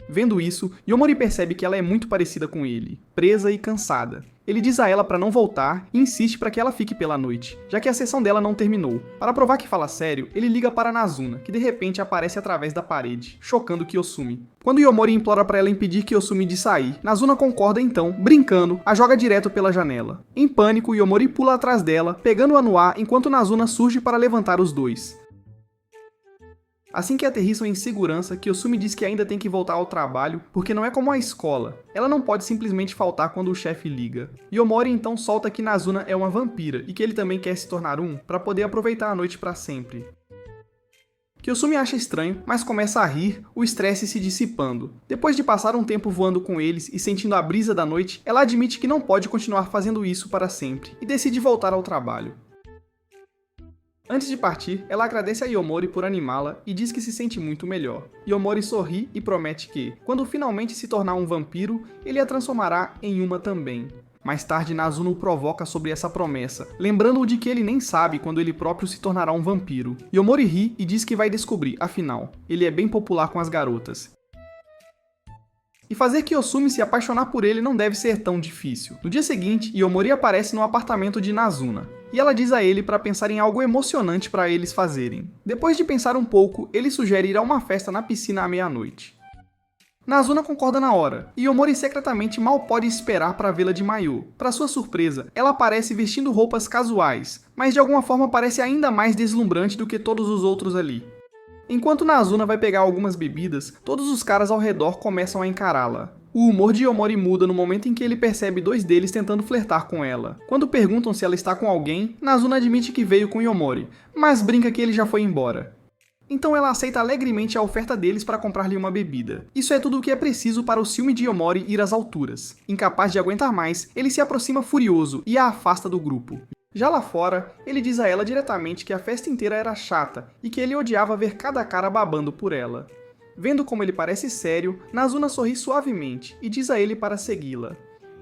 Vendo isso, Yomori percebe que ela é muito parecida com ele, presa e cansada. Ele diz a ela para não voltar e insiste para que ela fique pela noite, já que a sessão dela não terminou. Para provar que fala sério, ele liga para Nazuna, que de repente aparece através da parede, chocando Kiyosumi. Quando Yomori implora para ela impedir Kiyosumi de sair, Nazuna concorda então, brincando, a joga direto pela janela. Em pânico, Yomori pula atrás dela, pegando-a no ar enquanto Nazuna surge para levantar os dois. Assim que aterrissam em segurança, Kiyosumi diz que ainda tem que voltar ao trabalho, porque não é como a escola. Ela não pode simplesmente faltar quando o chefe liga. Yomori então solta que Nazuna é uma vampira e que ele também quer se tornar um, para poder aproveitar a noite para sempre. Kiyosumi acha estranho, mas começa a rir, o estresse se dissipando. Depois de passar um tempo voando com eles e sentindo a brisa da noite, ela admite que não pode continuar fazendo isso para sempre, e decide voltar ao trabalho. Antes de partir, ela agradece a Yomori por animá-la e diz que se sente muito melhor. Yomori sorri e promete que, quando finalmente se tornar um vampiro, ele a transformará em uma também. Mais tarde, Nazuna o provoca sobre essa promessa, lembrando-o de que ele nem sabe quando ele próprio se tornará um vampiro. Yomori ri e diz que vai descobrir, afinal, ele é bem popular com as garotas. E fazer Kiyosumi se apaixonar por ele não deve ser tão difícil. No dia seguinte, Yomori aparece no apartamento de Nazuna, e ela diz a ele para pensar em algo emocionante para eles fazerem. Depois de pensar um pouco, ele sugere ir a uma festa na piscina à meia-noite. Nazuna concorda na hora, e Yomori secretamente mal pode esperar para vê-la de maiô. Para sua surpresa, ela aparece vestindo roupas casuais, mas de alguma forma parece ainda mais deslumbrante do que todos os outros ali. Enquanto Nazuna vai pegar algumas bebidas, todos os caras ao redor começam a encará-la. O humor de Yomori muda no momento em que ele percebe dois deles tentando flertar com ela. Quando perguntam se ela está com alguém, Nazuna admite que veio com Yomori, mas brinca que ele já foi embora. Então ela aceita alegremente a oferta deles para comprar-lhe uma bebida. Isso é tudo o que é preciso para o ciúme de Yomori ir às alturas. Incapaz de aguentar mais, ele se aproxima furioso e a afasta do grupo. Já lá fora, ele diz a ela diretamente que a festa inteira era chata e que ele odiava ver cada cara babando por ela. Vendo como ele parece sério, Nazuna sorri suavemente e diz a ele para segui-la.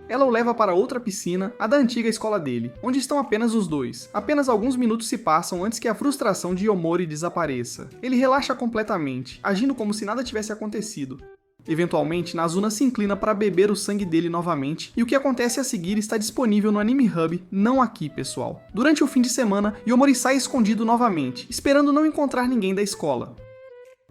Ela o leva para outra piscina, a da antiga escola dele, onde estão apenas os dois. Apenas alguns minutos se passam antes que a frustração de Yomori desapareça. Ele relaxa completamente, agindo como se nada tivesse acontecido. Eventualmente, Nazuna se inclina para beber o sangue dele novamente, e o que acontece a seguir está disponível no Anime Hub, não aqui, pessoal. Durante o fim de semana, Yomori sai escondido novamente, esperando não encontrar ninguém da escola.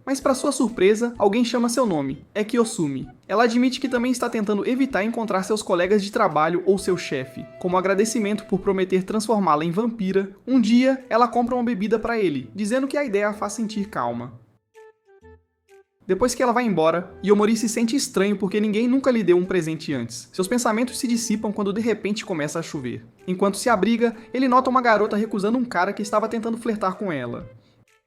Mas para sua surpresa, alguém chama seu nome, é Kiyosumi. Ela admite que também está tentando evitar encontrar seus colegas de trabalho ou seu chefe. Como agradecimento por prometer transformá-la em vampira, um dia ela compra uma bebida para ele, dizendo que a ideia a faz sentir calma. Depois que ela vai embora, Yomori se sente estranho porque ninguém nunca lhe deu um presente antes. Seus pensamentos se dissipam quando de repente começa a chover. Enquanto se abriga, ele nota uma garota recusando um cara que estava tentando flertar com ela.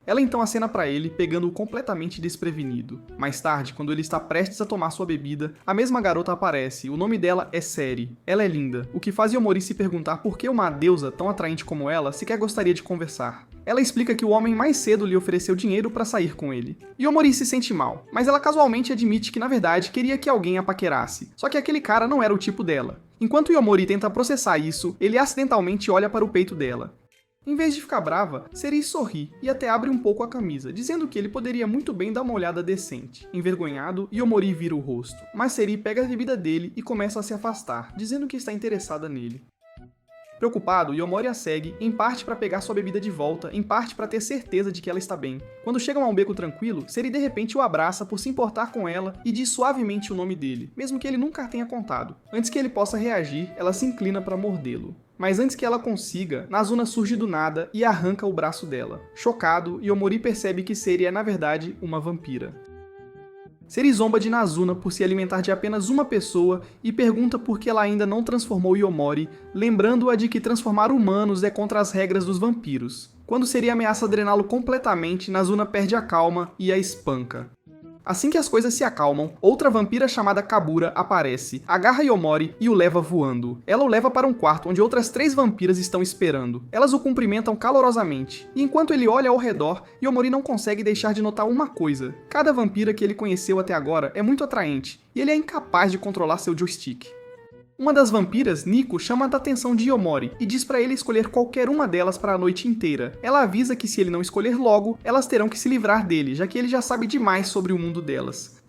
Ela então acena para ele, pegando-o completamente desprevenido. Mais tarde, quando ele está prestes a tomar sua bebida, a mesma garota aparece. O nome dela é Seri. Ela é linda, o que faz Yomori se perguntar por que uma deusa tão atraente como ela sequer gostaria de conversar. Ela explica que o homem mais cedo lhe ofereceu dinheiro para sair com ele. Yomori se sente mal, mas ela casualmente admite que na verdade queria que alguém a paquerasse, só que aquele cara não era o tipo dela. Enquanto Yomori tenta processar isso, ele acidentalmente olha para o peito dela. Em vez de ficar brava, Seri sorri e até abre um pouco a camisa, dizendo que ele poderia muito bem dar uma olhada decente. Envergonhado, Yomori vira o rosto, mas Seri pega a bebida dele e começa a se afastar, dizendo que está interessada nele. Preocupado, Yomori a segue, em parte para pegar sua bebida de volta, em parte para ter certeza de que ela está bem. Quando chegam a um beco tranquilo, Seri de repente o abraça por se importar com ela e diz suavemente o nome dele, mesmo que ele nunca a tenha contado. Antes que ele possa reagir, ela se inclina para mordê-lo. Mas antes que ela consiga, Nazuna surge do nada e arranca o braço dela. Chocado, Yomori percebe que Seri é na verdade uma vampira. Seri zomba de Nazuna por se alimentar de apenas uma pessoa e pergunta por que ela ainda não transformou Yomori, lembrando-a de que transformar humanos é contra as regras dos vampiros. Quando Seri ameaça drená-lo completamente, Nazuna perde a calma e a espanca. Assim que as coisas se acalmam, outra vampira chamada Kabura aparece, agarra Yomori e o leva voando. Ela o leva para um quarto onde outras 3 vampiras estão esperando. Elas o cumprimentam calorosamente, e enquanto ele olha ao redor, Yomori não consegue deixar de notar uma coisa. Cada vampira que ele conheceu até agora é muito atraente, e ele é incapaz de controlar seu joystick. Uma das vampiras, Nico, chama a atenção de Yomori e diz para ele escolher qualquer uma delas para a noite inteira. Ela avisa que se ele não escolher logo, elas terão que se livrar dele, já que ele já sabe demais sobre o mundo delas.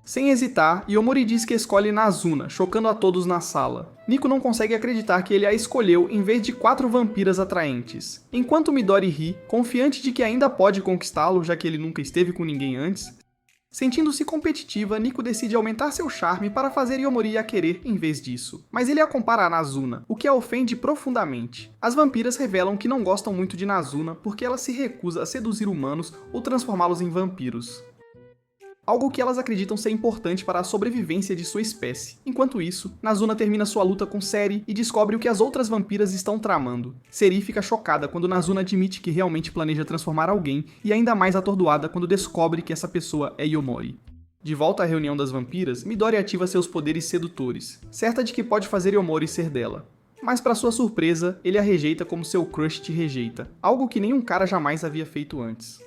Sem hesitar, Yomori diz que escolhe Nazuna, chocando a todos na sala. Nico não consegue acreditar que ele a escolheu em vez de 4 vampiras atraentes. Enquanto Midori ri, confiante de que ainda pode conquistá-lo, já que ele nunca esteve com ninguém antes, sentindo-se competitiva, Nico decide aumentar seu charme para fazer Yomori a querer em vez disso. Mas ele a compara a Nazuna, o que a ofende profundamente. As vampiras revelam que não gostam muito de Nazuna porque ela se recusa a seduzir humanos ou transformá-los em vampiros. Algo que elas acreditam ser importante para a sobrevivência de sua espécie. Enquanto isso, Nazuna termina sua luta com Seri e descobre o que as outras vampiras estão tramando. Seri fica chocada quando Nazuna admite que realmente planeja transformar alguém e ainda mais atordoada quando descobre que essa pessoa é Yomori. De volta à reunião das vampiras, Midori ativa seus poderes sedutores, certa de que pode fazer Yomori ser dela. Mas para sua surpresa, ele a rejeita como seu crush te rejeita, algo que nenhum cara jamais havia feito antes.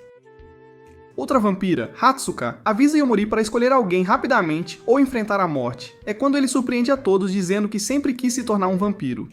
Outra vampira, Hatsuka, avisa Yomori para escolher alguém rapidamente ou enfrentar a morte. É quando ele surpreende a todos dizendo que sempre quis se tornar um vampiro.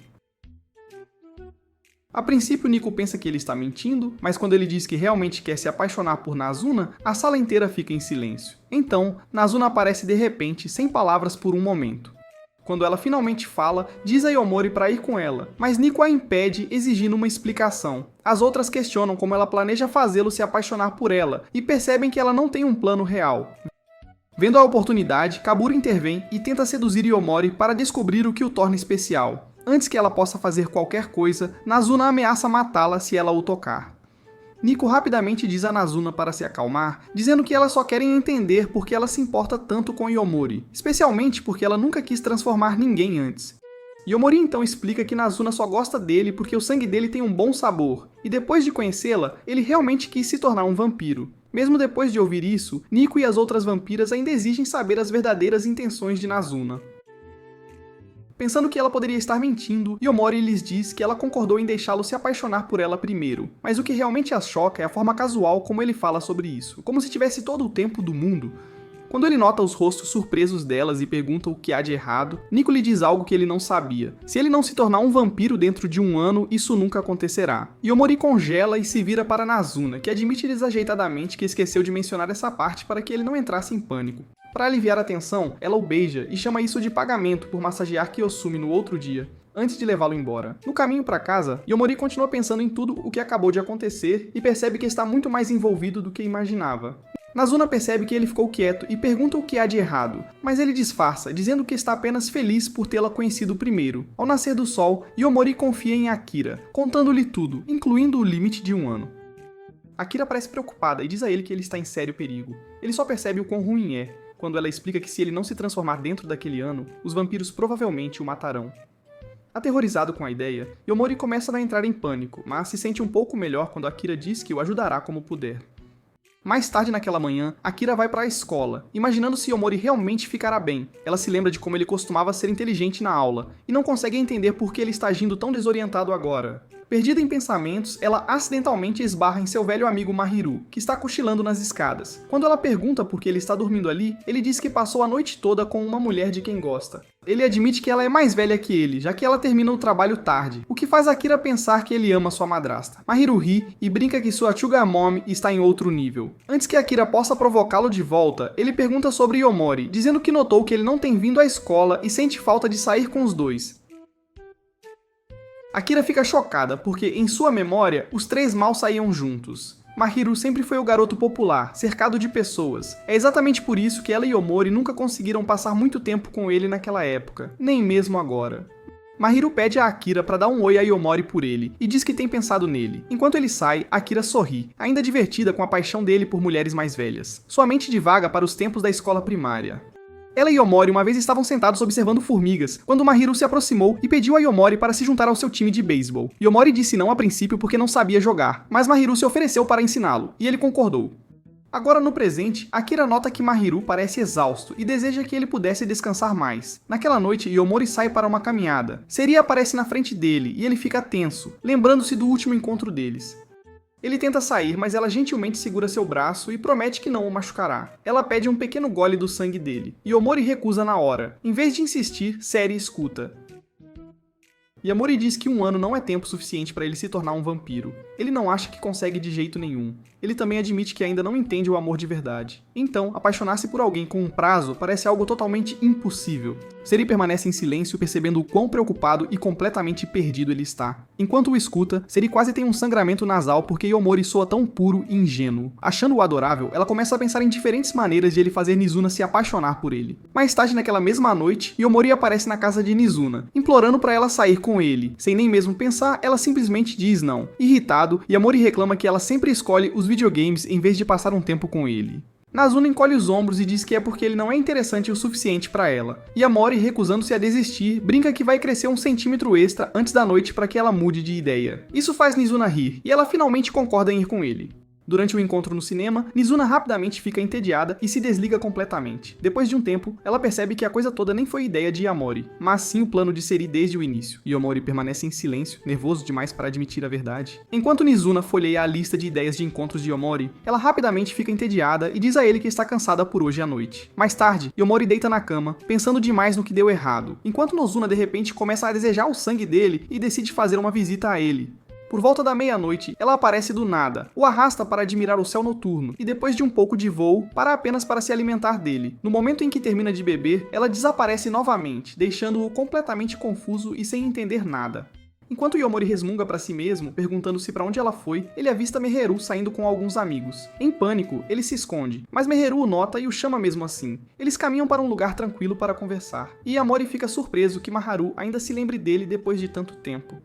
A princípio, Nico pensa que ele está mentindo, mas quando ele diz que realmente quer se apaixonar por Nazuna, a sala inteira fica em silêncio. Então, Nazuna aparece de repente, sem palavras por um momento. Quando ela finalmente fala, diz a Yomori para ir com ela, mas Nico a impede, exigindo uma explicação. As outras questionam como ela planeja fazê-lo se apaixonar por ela, e percebem que ela não tem um plano real. Vendo a oportunidade, Kabura intervém e tenta seduzir Yomori para descobrir o que o torna especial. Antes que ela possa fazer qualquer coisa, Nazuna ameaça matá-la se ela o tocar. Nico rapidamente diz a Nazuna para se acalmar, dizendo que elas só querem entender por que ela se importa tanto com Yomori, especialmente porque ela nunca quis transformar ninguém antes. Yomori então explica que Nazuna só gosta dele porque o sangue dele tem um bom sabor, e depois de conhecê-la, ele realmente quis se tornar um vampiro. Mesmo depois de ouvir isso, Nico e as outras vampiras ainda exigem saber as verdadeiras intenções de Nazuna. Pensando que ela poderia estar mentindo, Yomori lhes diz que ela concordou em deixá-lo se apaixonar por ela primeiro, mas o que realmente as choca é a forma casual como ele fala sobre isso, como se tivesse todo o tempo do mundo. Quando ele nota os rostos surpresos delas e pergunta o que há de errado, Nico lhe diz algo que ele não sabia. Se ele não se tornar um vampiro dentro de um ano, isso nunca acontecerá. Yomori congela e se vira para Nazuna, que admite desajeitadamente que esqueceu de mencionar essa parte para que ele não entrasse em pânico. Para aliviar a tensão, ela o beija e chama isso de pagamento por massagear Kiyosumi no outro dia, antes de levá-lo embora. No caminho para casa, Yomori continua pensando em tudo o que acabou de acontecer e percebe que está muito mais envolvido do que imaginava. Nazuna percebe que ele ficou quieto e pergunta o que há de errado, mas ele disfarça, dizendo que está apenas feliz por tê-la conhecido primeiro. Ao nascer do sol, Yomori confia em Akira, contando-lhe tudo, incluindo o limite de um ano. Akira parece preocupada e diz a ele que ele está em sério perigo. Ele só percebe o quão ruim é, quando ela explica que se ele não se transformar dentro daquele ano, os vampiros provavelmente o matarão. Aterrorizado com a ideia, Yomori começa a entrar em pânico, mas se sente um pouco melhor quando Akira diz que o ajudará como puder. Mais tarde naquela manhã, Akira vai para a escola, imaginando se Yomori realmente ficará bem. Ela se lembra de como ele costumava ser inteligente na aula, e não consegue entender por que ele está agindo tão desorientado agora. Perdida em pensamentos, ela acidentalmente esbarra em seu velho amigo Mahiru, que está cochilando nas escadas. Quando ela pergunta por que ele está dormindo ali, ele diz que passou a noite toda com uma mulher de quem gosta. Ele admite que ela é mais velha que ele, já que ela termina o trabalho tarde, o que faz Akira pensar que ele ama sua madrasta. Mahiru ri e brinca que sua Sugar Mom está em outro nível. Antes que Akira possa provocá-lo de volta, ele pergunta sobre Yomori, dizendo que notou que ele não tem vindo à escola e sente falta de sair com os dois. Akira fica chocada porque, em sua memória, os três mal saíam juntos. Mahiru sempre foi o garoto popular, cercado de pessoas. É exatamente por isso que ela e Yomori nunca conseguiram passar muito tempo com ele naquela época, nem mesmo agora. Mahiru pede a Akira para dar um oi a Yomori por ele, e diz que tem pensado nele. Enquanto ele sai, Akira sorri, ainda divertida com a paixão dele por mulheres mais velhas. Sua mente divaga para os tempos da escola primária. Ela e Yomori uma vez estavam sentados observando formigas, quando Mahiru se aproximou e pediu a Yomori para se juntar ao seu time de beisebol. Yomori disse não a princípio porque não sabia jogar, mas Mahiru se ofereceu para ensiná-lo, e ele concordou. Agora no presente, Akira nota que Mahiru parece exausto e deseja que ele pudesse descansar mais. Naquela noite, Yomori sai para uma caminhada. Seria aparece na frente dele e ele fica tenso, lembrando-se do último encontro deles. Ele tenta sair, mas ela gentilmente segura seu braço e promete que não o machucará. Ela pede um pequeno gole do sangue dele. Yomori recusa na hora. Em vez de insistir, Seri escuta. Yomori diz que um ano não é tempo suficiente para ele se tornar um vampiro. Ele não acha que consegue de jeito nenhum. Ele também admite que ainda não entende o amor de verdade. Então, apaixonar-se por alguém com um prazo parece algo totalmente impossível. Seri permanece em silêncio, percebendo o quão preocupado e completamente perdido ele está. Enquanto o escuta, Seri quase tem um sangramento nasal porque Yomori soa tão puro e ingênuo. Achando-o adorável, ela começa a pensar em diferentes maneiras de ele fazer Nizuna se apaixonar por ele. Mais tarde naquela mesma noite, Yomori aparece na casa de Nizuna, implorando para ela sair com ele. Sem nem mesmo pensar, ela simplesmente diz não. Irritado, Yomori reclama que ela sempre escolhe os videogames em vez de passar um tempo com ele. Nazuna encolhe os ombros e diz que é porque ele não é interessante o suficiente para ela. Yomori, recusando-se a desistir, brinca que vai crescer 1 centímetro extra antes da noite para que ela mude de ideia. Isso faz Nizuna rir, e ela finalmente concorda em ir com ele. Durante o encontro no cinema, Nizuna rapidamente fica entediada e se desliga completamente. Depois de um tempo, ela percebe que a coisa toda nem foi ideia de Yomori, mas sim o plano de Seri desde o início. Yomori permanece em silêncio, nervoso demais para admitir a verdade. Enquanto Nizuna folheia a lista de ideias de encontros de Yomori, ela rapidamente fica entediada e diz a ele que está cansada por hoje à noite. Mais tarde, Yomori deita na cama, pensando demais no que deu errado, enquanto Nozuna de repente começa a desejar o sangue dele e decide fazer uma visita a ele. Por volta da meia-noite, ela aparece do nada, o arrasta para admirar o céu noturno, e depois de um pouco de voo, para apenas para se alimentar dele. No momento em que termina de beber, ela desaparece novamente, deixando-o completamente confuso e sem entender nada. Enquanto Yomori resmunga para si mesmo, perguntando-se para onde ela foi, ele avista Meheru saindo com alguns amigos. Em pânico, ele se esconde, mas Meheru o nota e o chama mesmo assim. Eles caminham para um lugar tranquilo para conversar, e Yomori fica surpreso que Maharu ainda se lembre dele depois de tanto tempo.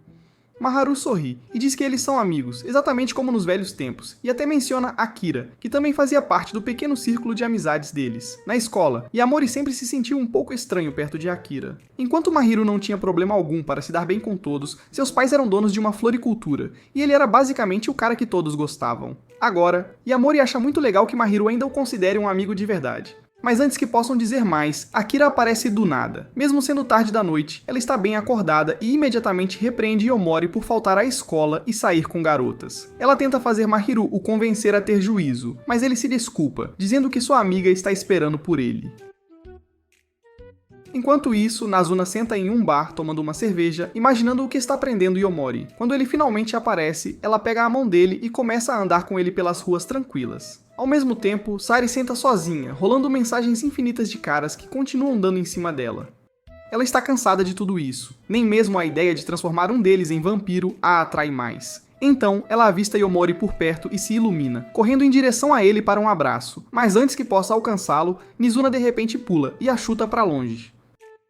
Maharu sorri e diz que eles são amigos, exatamente como nos velhos tempos, e até menciona Akira, que também fazia parte do pequeno círculo de amizades deles, na escola, e Amori sempre se sentiu um pouco estranho perto de Akira. Enquanto Mahiro não tinha problema algum para se dar bem com todos, seus pais eram donos de uma floricultura, e ele era basicamente o cara que todos gostavam. Agora, Yamori acha muito legal que Mahiro ainda o considere um amigo de verdade. Mas antes que possam dizer mais, Akira aparece do nada. Mesmo sendo tarde da noite, ela está bem acordada e imediatamente repreende Yomori por faltar à escola e sair com garotas. Ela tenta fazer Mahiro o convencer a ter juízo, mas ele se desculpa, dizendo que sua amiga está esperando por ele. Enquanto isso, Nazuna senta em um bar tomando uma cerveja, imaginando o que está aprendendo Yomori. Quando ele finalmente aparece, ela pega a mão dele e começa a andar com ele pelas ruas tranquilas. Ao mesmo tempo, Sari senta sozinha, rolando mensagens infinitas de caras que continuam dando em cima dela. Ela está cansada de tudo isso. Nem mesmo a ideia de transformar um deles em vampiro a atrai mais. Então, ela avista Yomori por perto e se ilumina, correndo em direção a ele para um abraço. Mas antes que possa alcançá-lo, Nizuna de repente pula e a chuta para longe.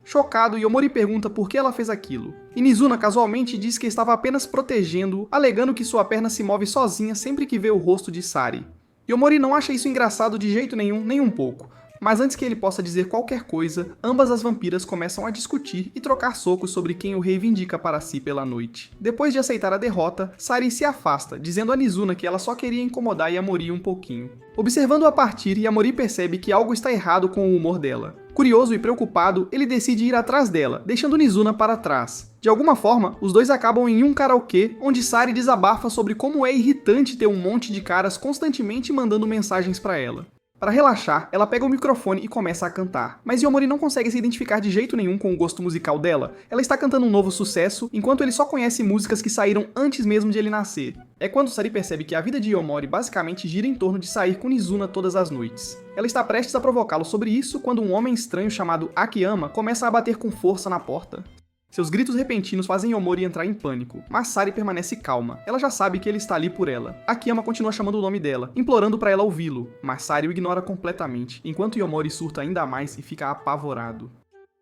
Chocado, Yomori pergunta por que ela fez aquilo. E Nizuna casualmente diz que estava apenas protegendo-o, alegando que sua perna se move sozinha sempre que vê o rosto de Sari. Yomori não acha isso engraçado de jeito nenhum, nem um pouco. Mas antes que ele possa dizer qualquer coisa, ambas as vampiras começam a discutir e trocar socos sobre quem o reivindica para si pela noite. Depois de aceitar a derrota, Sari se afasta, dizendo a Nizuna que ela só queria incomodar Yamori um pouquinho. Observando-a partir, Yamori percebe que algo está errado com o humor dela. Curioso e preocupado, ele decide ir atrás dela, deixando Nizuna para trás. De alguma forma, os dois acabam em um karaokê, onde Sari desabafa sobre como é irritante ter um monte de caras constantemente mandando mensagens para ela. Para relaxar, ela pega o microfone e começa a cantar. Mas Yomori não consegue se identificar de jeito nenhum com o gosto musical dela. Ela está cantando um novo sucesso, enquanto ele só conhece músicas que saíram antes mesmo de ele nascer. É quando Sari percebe que a vida de Yomori basicamente gira em torno de sair com Nizuna todas as noites. Ela está prestes a provocá-lo sobre isso quando um homem estranho chamado Akiyama começa a bater com força na porta. Seus gritos repentinos fazem Yomori entrar em pânico, mas Sari permanece calma. Ela já sabe que ele está ali por ela. Akiyama continua chamando o nome dela, implorando para ela ouvi-lo, mas Sari o ignora completamente, enquanto Yomori surta ainda mais e fica apavorado.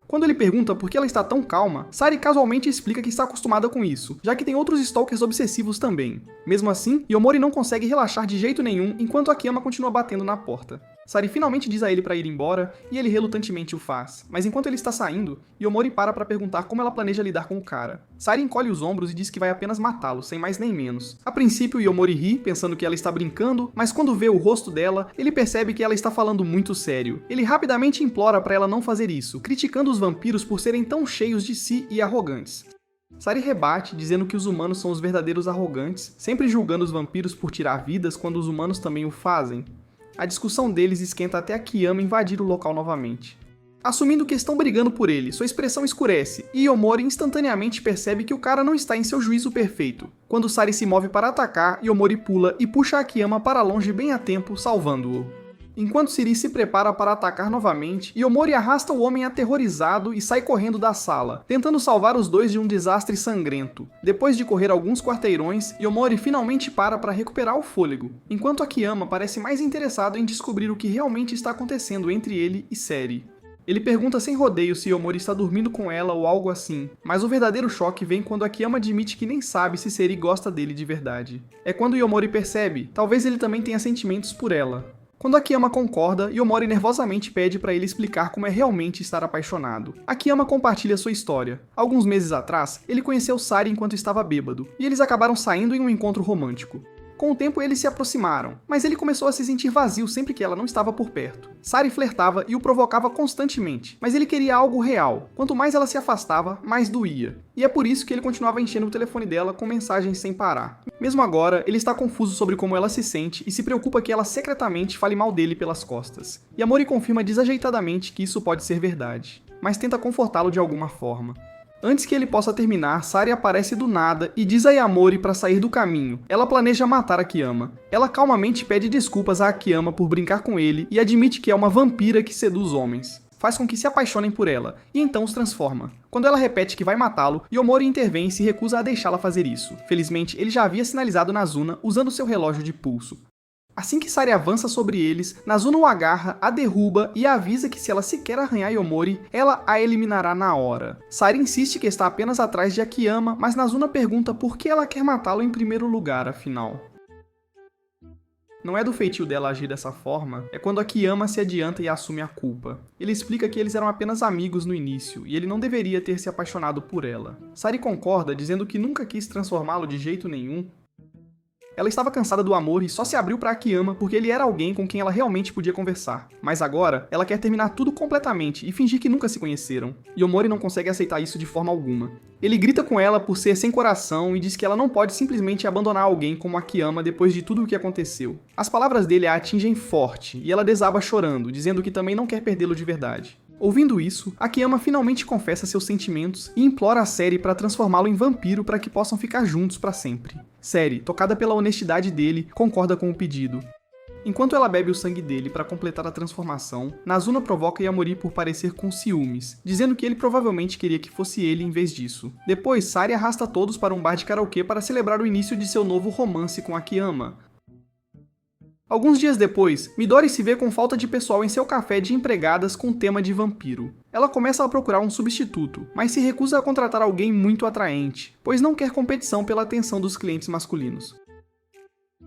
Quando ele pergunta por que ela está tão calma, Sari casualmente explica que está acostumada com isso, já que tem outros stalkers obsessivos também. Mesmo assim, Yomori não consegue relaxar de jeito nenhum enquanto Akiyama continua batendo na porta. Sari finalmente diz a ele para ir embora, e ele relutantemente o faz. Mas enquanto ele está saindo, Yomori para perguntar como ela planeja lidar com o cara. Sari encolhe os ombros e diz que vai apenas matá-lo, sem mais nem menos. A princípio, Yomori ri, pensando que ela está brincando, mas quando vê o rosto dela, ele percebe que ela está falando muito sério. Ele rapidamente implora para ela não fazer isso, criticando os vampiros por serem tão cheios de si e arrogantes. Sari rebate, dizendo que os humanos são os verdadeiros arrogantes, sempre julgando os vampiros por tirar vidas quando os humanos também o fazem. A discussão deles esquenta até Akiyama invadir o local novamente. Assumindo que estão brigando por ele, sua expressão escurece, e Yomori instantaneamente percebe que o cara não está em seu juízo perfeito. Quando Sari se move para atacar, Yomori pula e puxa Akiyama para longe bem a tempo, salvando-o. Enquanto Siri se prepara para atacar novamente, Yomori arrasta o homem aterrorizado e sai correndo da sala, tentando salvar os dois de um desastre sangrento. Depois de correr alguns quarteirões, Yomori finalmente para recuperar o fôlego, enquanto Akiyama parece mais interessado em descobrir o que realmente está acontecendo entre ele e Seri. Ele pergunta sem rodeio se Yomori está dormindo com ela ou algo assim, mas o verdadeiro choque vem quando Akiyama admite que nem sabe se Seri gosta dele de verdade. É quando Yomori percebe, talvez ele também tenha sentimentos por ela. Quando Akiyama concorda, Yomori nervosamente pede para ele explicar como é realmente estar apaixonado. Akiyama compartilha sua história. Alguns meses atrás, ele conheceu Sari enquanto estava bêbado, e eles acabaram saindo em um encontro romântico. Com o tempo eles se aproximaram, mas ele começou a se sentir vazio sempre que ela não estava por perto. Sari flertava e o provocava constantemente, mas ele queria algo real. Quanto mais ela se afastava, mais doía. E é por isso que ele continuava enchendo o telefone dela com mensagens sem parar. Mesmo agora, ele está confuso sobre como ela se sente e se preocupa que ela secretamente fale mal dele pelas costas. Yamori confirma desajeitadamente que isso pode ser verdade, mas tenta confortá-lo de alguma forma. Antes que ele possa terminar, Sari aparece do nada e diz a Yamori para sair do caminho. Ela planeja matar Akiyama. Ela calmamente pede desculpas a Akiyama por brincar com ele e admite que é uma vampira que seduz homens. Faz com que se apaixonem por ela, e então os transforma. Quando ela repete que vai matá-lo, Yomori intervém e se recusa a deixá-la fazer isso. Felizmente, ele já havia sinalizado Nazuna usando seu relógio de pulso. Assim que Sari avança sobre eles, Nazuna o agarra, a derruba e a avisa que se ela sequer arranhar Yomori, ela a eliminará na hora. Sari insiste que está apenas atrás de Akiyama, mas Nazuna pergunta por que ela quer matá-lo em primeiro lugar, afinal. Não é do feitio dela agir dessa forma, é quando Akiyama se adianta e assume a culpa. Ele explica que eles eram apenas amigos no início, e ele não deveria ter se apaixonado por ela. Sari concorda, dizendo que nunca quis transformá-lo de jeito nenhum. Ela estava cansada do amor e só se abriu para Akiyama porque ele era alguém com quem ela realmente podia conversar. Mas agora, ela quer terminar tudo completamente e fingir que nunca se conheceram. Yomori não consegue aceitar isso de forma alguma. Ele grita com ela por ser sem coração e diz que ela não pode simplesmente abandonar alguém como Akiyama depois de tudo o que aconteceu. As palavras dele a atingem forte e ela desaba chorando, dizendo que também não quer perdê-lo de verdade. Ouvindo isso, Akiyama finalmente confessa seus sentimentos e implora a Seri para transformá-lo em vampiro para que possam ficar juntos para sempre. Seri, tocada pela honestidade dele, concorda com o pedido. Enquanto ela bebe o sangue dele para completar a transformação, Nazuna provoca Yamori por parecer com ciúmes, dizendo que ele provavelmente queria que fosse ele em vez disso. Depois, Sari arrasta todos para um bar de karaokê para celebrar o início de seu novo romance com Akiyama. Alguns dias depois, Midori se vê com falta de pessoal em seu café de empregadas com tema de vampiro. Ela começa a procurar um substituto, mas se recusa a contratar alguém muito atraente, pois não quer competição pela atenção dos clientes masculinos.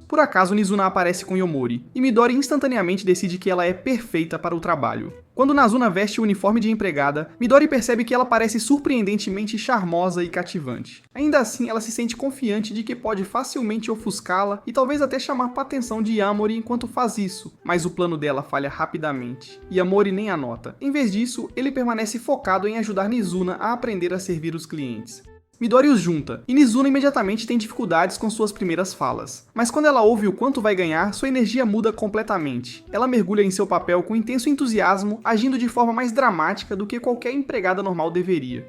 Por acaso, Nizuna aparece com Yomori, e Midori instantaneamente decide que ela é perfeita para o trabalho. Quando Nazuna veste o uniforme de empregada, Midori percebe que ela parece surpreendentemente charmosa e cativante. Ainda assim, ela se sente confiante de que pode facilmente ofuscá-la e talvez até chamar a atenção de Yamori enquanto faz isso, mas o plano dela falha rapidamente. Yamori nem a nota. Em vez disso, ele permanece focado em ajudar Nizuna a aprender a servir os clientes. Midori os junta, e Nizuna imediatamente tem dificuldades com suas primeiras falas. Mas quando ela ouve o quanto vai ganhar, sua energia muda completamente. Ela mergulha em seu papel com intenso entusiasmo, agindo de forma mais dramática do que qualquer empregada normal deveria.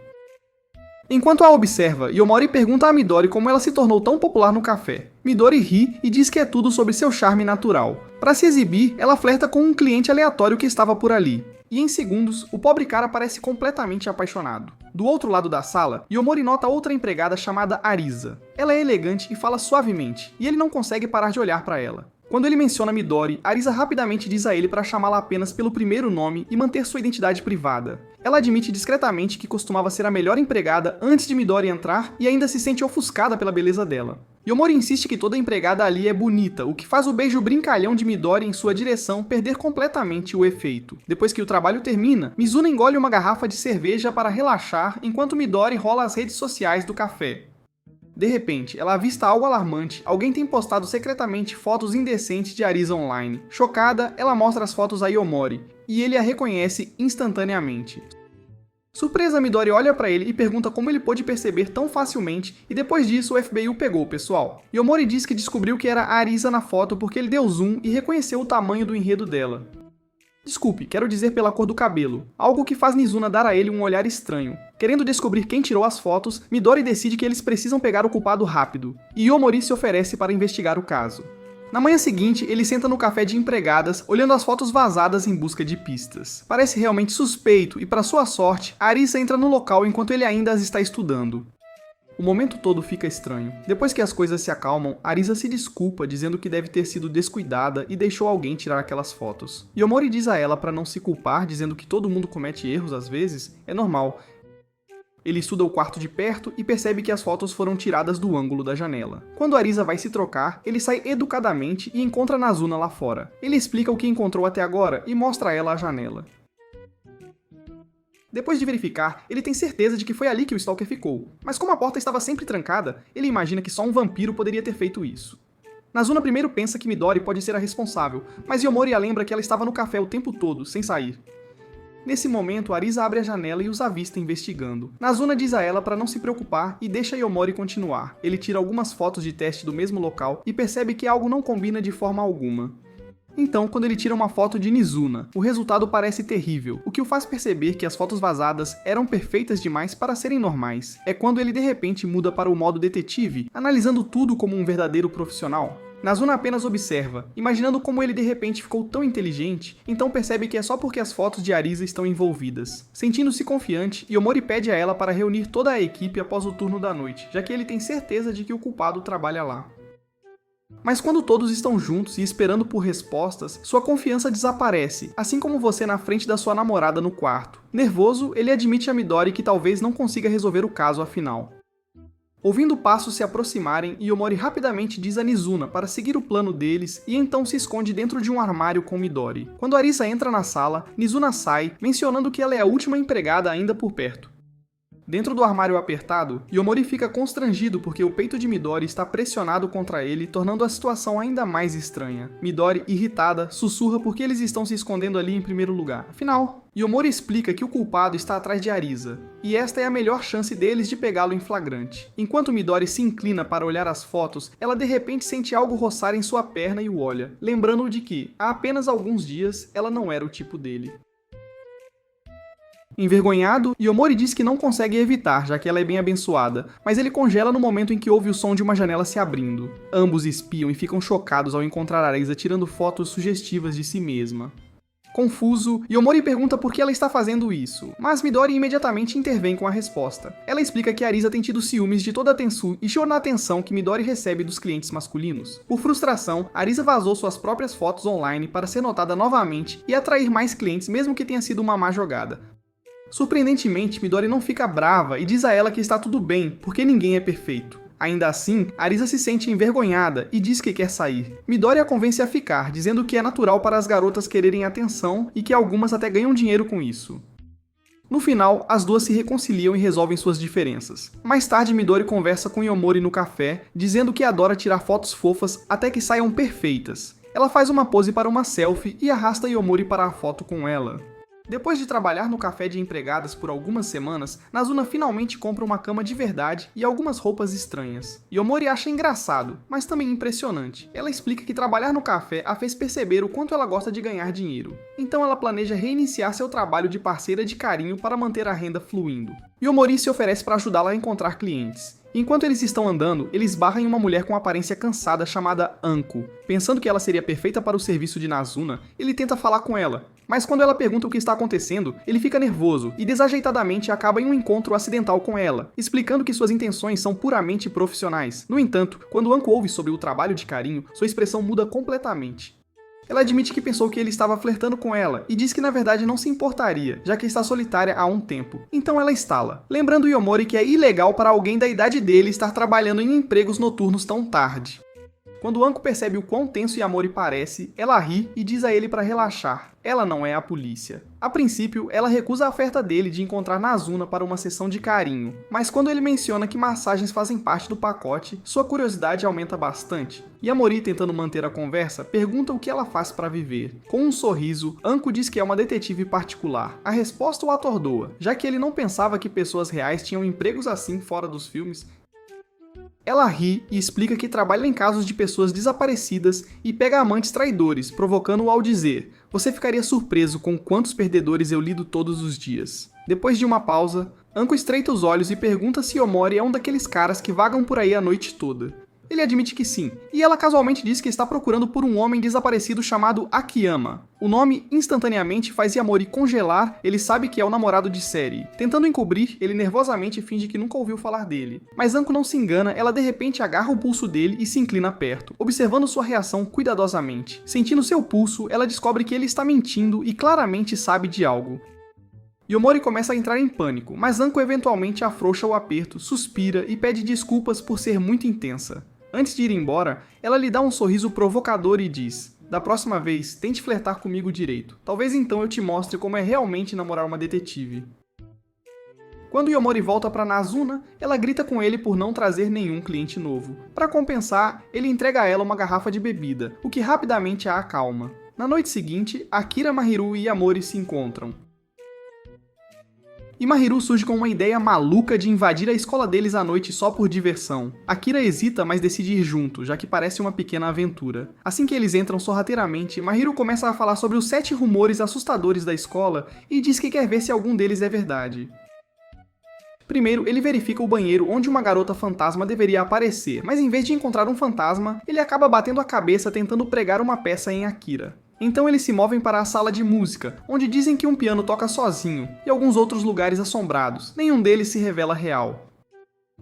Enquanto a observa, Yomori pergunta a Midori como ela se tornou tão popular no café. Midori ri e diz que é tudo sobre seu charme natural. Para se exibir, ela flerta com um cliente aleatório que estava por ali. E em segundos, o pobre cara parece completamente apaixonado. Do outro lado da sala, Yomori nota outra empregada chamada Arisa. Ela é elegante e fala suavemente, e ele não consegue parar de olhar para ela. Quando ele menciona Midori, Arisa rapidamente diz a ele para chamá-la apenas pelo primeiro nome e manter sua identidade privada. Ela admite discretamente que costumava ser a melhor empregada antes de Midori entrar e ainda se sente ofuscada pela beleza dela. Yomori insiste que toda empregada ali é bonita, o que faz o beijo brincalhão de Midori em sua direção perder completamente o efeito. Depois que o trabalho termina, Mizuna engole uma garrafa de cerveja para relaxar enquanto Midori rola as redes sociais do café. De repente, ela avista algo alarmante. Alguém tem postado secretamente fotos indecentes de Arisa online. Chocada, ela mostra as fotos a Yomori, e ele a reconhece instantaneamente. Surpresa, Midori olha pra ele e pergunta como ele pôde perceber tão facilmente, e depois disso o FBI o pegou, pessoal. Yomori diz que descobriu que era a Arisa na foto porque ele deu zoom e reconheceu o tamanho do enredo dela. Desculpe, quero dizer pela cor do cabelo, algo que faz Nizuna dar a ele um olhar estranho. Querendo descobrir quem tirou as fotos, Midori decide que eles precisam pegar o culpado rápido, e Yomori se oferece para investigar o caso. Na manhã seguinte, ele senta no café de empregadas, olhando as fotos vazadas em busca de pistas. Parece realmente suspeito e, para sua sorte, Arisa entra no local enquanto ele ainda as está estudando. O momento todo fica estranho. Depois que as coisas se acalmam, Arisa se desculpa, dizendo que deve ter sido descuidada e deixou alguém tirar aquelas fotos. Yomori diz a ela para não se culpar, dizendo que todo mundo comete erros às vezes, é normal. Ele estuda o quarto de perto e percebe que as fotos foram tiradas do ângulo da janela. Quando Arisa vai se trocar, ele sai educadamente e encontra Nazuna lá fora. Ele explica o que encontrou até agora e mostra a ela a janela. Depois de verificar, ele tem certeza de que foi ali que o Stalker ficou. Mas como a porta estava sempre trancada, ele imagina que só um vampiro poderia ter feito isso. Nazuna primeiro pensa que Midori pode ser a responsável, mas Yomori a lembra que ela estava no café o tempo todo, sem sair. Nesse momento, Arisa abre a janela e os avista investigando. Nazuna diz a ela para não se preocupar e deixa Yomori continuar. Ele tira algumas fotos de teste do mesmo local e percebe que algo não combina de forma alguma. Então, quando ele tira uma foto de Nizuna, o resultado parece terrível, o que o faz perceber que as fotos vazadas eram perfeitas demais para serem normais. É quando ele de repente muda para o modo detetive, analisando tudo como um verdadeiro profissional. Nazuna apenas observa, imaginando como ele de repente ficou tão inteligente, então percebe que é só porque as fotos de Arisa estão envolvidas. Sentindo-se confiante, Yomori pede a ela para reunir toda a equipe após o turno da noite, já que ele tem certeza de que o culpado trabalha lá. Mas quando todos estão juntos e esperando por respostas, sua confiança desaparece, assim como você na frente da sua namorada no quarto. Nervoso, ele admite a Midori que talvez não consiga resolver o caso afinal. Ouvindo passos se aproximarem, Yomori rapidamente diz a Nizuna para seguir o plano deles e então se esconde dentro de um armário com Midori. Quando Arisa entra na sala, Nizuna sai, mencionando que ela é a última empregada ainda por perto. Dentro do armário apertado, Yomori fica constrangido porque o peito de Midori está pressionado contra ele, tornando a situação ainda mais estranha. Midori, irritada, sussurra porque eles estão se escondendo ali em primeiro lugar. Afinal, Yomori explica que o culpado está atrás de Arisa, e esta é a melhor chance deles de pegá-lo em flagrante. Enquanto Midori se inclina para olhar as fotos, ela de repente sente algo roçar em sua perna e o olha, lembrando-o de que, há apenas alguns dias, ela não era o tipo dele. Envergonhado, Yomori diz que não consegue evitar, já que ela é bem abençoada, mas ele congela no momento em que ouve o som de uma janela se abrindo. Ambos espiam e ficam chocados ao encontrar Arisa tirando fotos sugestivas de si mesma. Confuso, Yomori pergunta por que ela está fazendo isso, mas Midori imediatamente intervém com a resposta. Ela explica que Arisa tem tido ciúmes de toda a Tensu e chora na atenção que Midori recebe dos clientes masculinos. Por frustração, Arisa vazou suas próprias fotos online para ser notada novamente e atrair mais clientes mesmo que tenha sido uma má jogada. Surpreendentemente, Midori não fica brava e diz a ela que está tudo bem, porque ninguém é perfeito. Ainda assim, Arisa se sente envergonhada e diz que quer sair. Midori a convence a ficar, dizendo que é natural para as garotas quererem atenção e que algumas até ganham dinheiro com isso. No final, as duas se reconciliam e resolvem suas diferenças. Mais tarde, Midori conversa com Yomori no café, dizendo que adora tirar fotos fofas até que saiam perfeitas. Ela faz uma pose para uma selfie e arrasta Yomori para a foto com ela. Depois de trabalhar no café de empregadas por algumas semanas, Nazuna finalmente compra uma cama de verdade e algumas roupas estranhas. Yomori acha engraçado, mas também impressionante. Ela explica que trabalhar no café a fez perceber o quanto ela gosta de ganhar dinheiro. Então ela planeja reiniciar seu trabalho de parceira de carinho para manter a renda fluindo. Yomori se oferece para ajudá-la a encontrar clientes. Enquanto eles estão andando, ele esbarra em uma mulher com aparência cansada chamada Anko. Pensando que ela seria perfeita para o serviço de Nazuna, ele tenta falar com ela. Mas quando ela pergunta o que está acontecendo, ele fica nervoso e desajeitadamente acaba em um encontro acidental com ela, explicando que suas intenções são puramente profissionais. No entanto, quando Anko ouve sobre o trabalho de carinho, sua expressão muda completamente. Ela admite que pensou que ele estava flertando com ela e diz que na verdade não se importaria, já que está solitária há um tempo. Então ela estala, lembrando Yomori que é ilegal para alguém da idade dele estar trabalhando em empregos noturnos tão tarde. Quando Anko percebe o quão tenso Yomori parece, ela ri e diz a ele para relaxar. Ela não é a polícia. A princípio, ela recusa a oferta dele de encontrar Nazuna para uma sessão de carinho, mas quando ele menciona que massagens fazem parte do pacote, sua curiosidade aumenta bastante. Yomori, tentando manter a conversa, pergunta o que ela faz para viver. Com um sorriso, Anko diz que é uma detetive particular. A resposta o atordoa, já que ele não pensava que pessoas reais tinham empregos assim fora dos filmes. Ela ri e explica que trabalha em casos de pessoas desaparecidas e pega amantes traidores, provocando-o ao dizer: "Você ficaria surpreso com quantos perdedores eu lido todos os dias." Depois de uma pausa, Anko estreita os olhos e pergunta se Yomori é um daqueles caras que vagam por aí a noite toda. Ele admite que sim, e ela casualmente diz que está procurando por um homem desaparecido chamado Akiyama. O nome instantaneamente faz Yomori congelar, ele sabe que é o namorado de série. Tentando encobrir, ele nervosamente finge que nunca ouviu falar dele. Mas Anko não se engana, ela de repente agarra o pulso dele e se inclina perto, observando sua reação cuidadosamente. Sentindo seu pulso, ela descobre que ele está mentindo e claramente sabe de algo. Yomori começa a entrar em pânico, mas Anko eventualmente afrouxa o aperto, suspira e pede desculpas por ser muito intensa. Antes de ir embora, ela lhe dá um sorriso provocador e diz: "Da próxima vez, tente flertar comigo direito. Talvez então eu te mostre como é realmente namorar uma detetive." Quando Yomori volta para Nazuna, ela grita com ele por não trazer nenhum cliente novo. Para compensar, ele entrega a ela uma garrafa de bebida, o que rapidamente a acalma. Na noite seguinte, Akira, Mahiru e Yomori se encontram. E Mahiru surge com uma ideia maluca de invadir a escola deles à noite só por diversão. Akira hesita, mas decide ir junto, já que parece uma pequena aventura. Assim que eles entram sorrateiramente, Mahiru começa a falar sobre os 7 rumores assustadores da escola e diz que quer ver se algum deles é verdade. Primeiro, ele verifica o banheiro onde uma garota fantasma deveria aparecer, mas em vez de encontrar um fantasma, ele acaba batendo a cabeça tentando pregar uma peça em Akira. Então eles se movem para a sala de música, onde dizem que um piano toca sozinho, e alguns outros lugares assombrados. Nenhum deles se revela real.